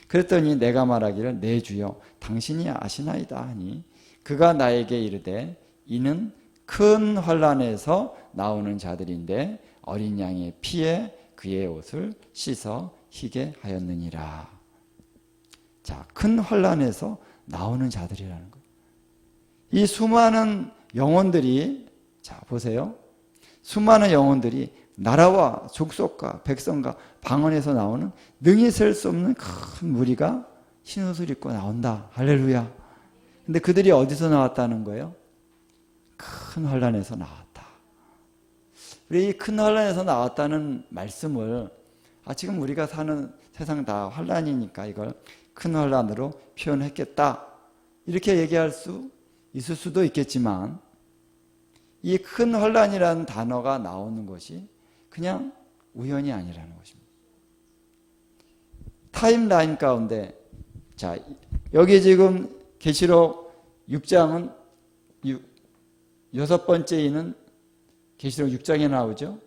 그랬더니 내가 말하기를 내 주여 당신이 아시나이다 하니 그가 나에게 이르되 이는 큰 환란에서 나오는 자들인데 어린 양의 피에 그의 옷을 씻어 희게 하였느니라. 자, 큰 환란에서 나오는 자들이라는 거예요. 이 수많은 영혼들이, 자 보세요. 수많은 영혼들이 나라와 족속과 백성과 방언에서 나오는 능히 셀 수 없는 큰 무리가 흰옷을 입고 나온다. 할렐루야. 근데 그들이 어디서 나왔다는 거예요? 큰 환란에서 나왔다. 우리 이 큰 환란에서 나왔다는 말씀을 지금 우리가 사는 세상 다 환란이니까 이걸 큰 환란으로 표현했겠다. 이렇게 얘기할 수 있을 수도 있겠지만 이 큰 환란이라는 단어가 나오는 것이 그냥 우연이 아니라는 것입니다. 타임라인 가운데, 자, 여기 지금 계시록 6장은 여섯 번째 인은 계시록 6장에 나오죠.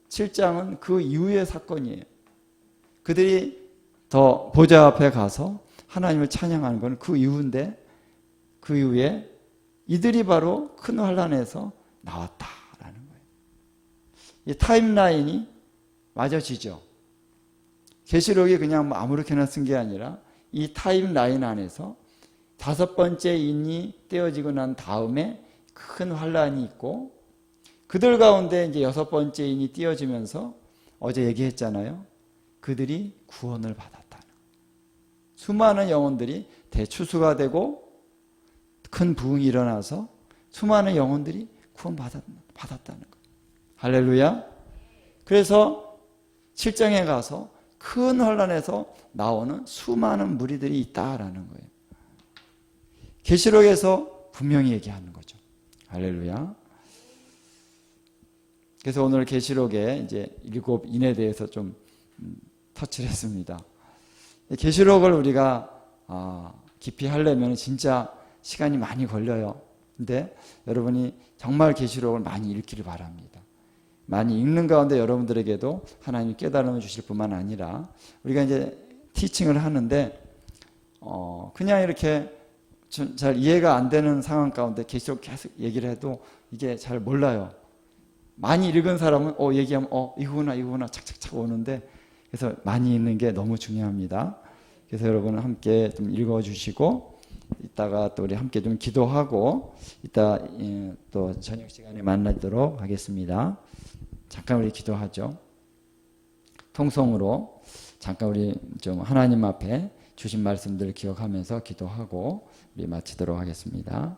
7장은 그 이후의 사건이에요. 그들이 더 보좌 앞에 가서 하나님을 찬양하는 건 그 이후인데, 그 이후에 이들이 바로 큰 환란에서 나왔다라는 거예요. 이 타임라인이 맞아지죠. 계시록이 그냥 아무렇게나 쓴 게 아니라 이 타임라인 안에서 다섯 번째 인이 떼어지고 난 다음에 큰 환란이 있고, 그들 가운데 이제 여섯 번째 인이 띄어지면서 어제 얘기했잖아요. 그들이 구원을 받았다는 거예요. 수많은 영혼들이 대추수가 되고 큰 부흥이 일어나서 수많은 영혼들이 구원받았다는 거예요. 할렐루야. 그래서 7장에 가서 큰 환란에서 나오는 수많은 무리들이 있다라는 거예요. 계시록에서 분명히 얘기하는 거죠. 할렐루야. 그래서 오늘 계시록에 이제 7인에 대해서 좀 터치를 했습니다. 계시록을 우리가 깊이 하려면 진짜 시간이 많이 걸려요. 근데 여러분이 정말 계시록을 많이 읽기를 바랍니다. 많이 읽는 가운데 여러분들에게도 하나님이 깨달음을 주실 뿐만 아니라 우리가 이제 티칭을 하는데 그냥 이렇게 잘 이해가 안 되는 상황 가운데 계시록 계속 얘기를 해도 이게 잘 몰라요. 많이 읽은 사람은 얘기하면 이거구나 착착착 오는데, 그래서 많이 읽는 게 너무 중요합니다. 그래서 여러분 함께 좀 읽어주시고 이따가 또 우리 함께 좀 기도하고 이따 또 저녁 시간에 만나도록 하겠습니다. 잠깐 우리 기도하죠. 통성으로 잠깐 우리 좀 하나님 앞에 주신 말씀들을 기억하면서 기도하고 우리 마치도록 하겠습니다.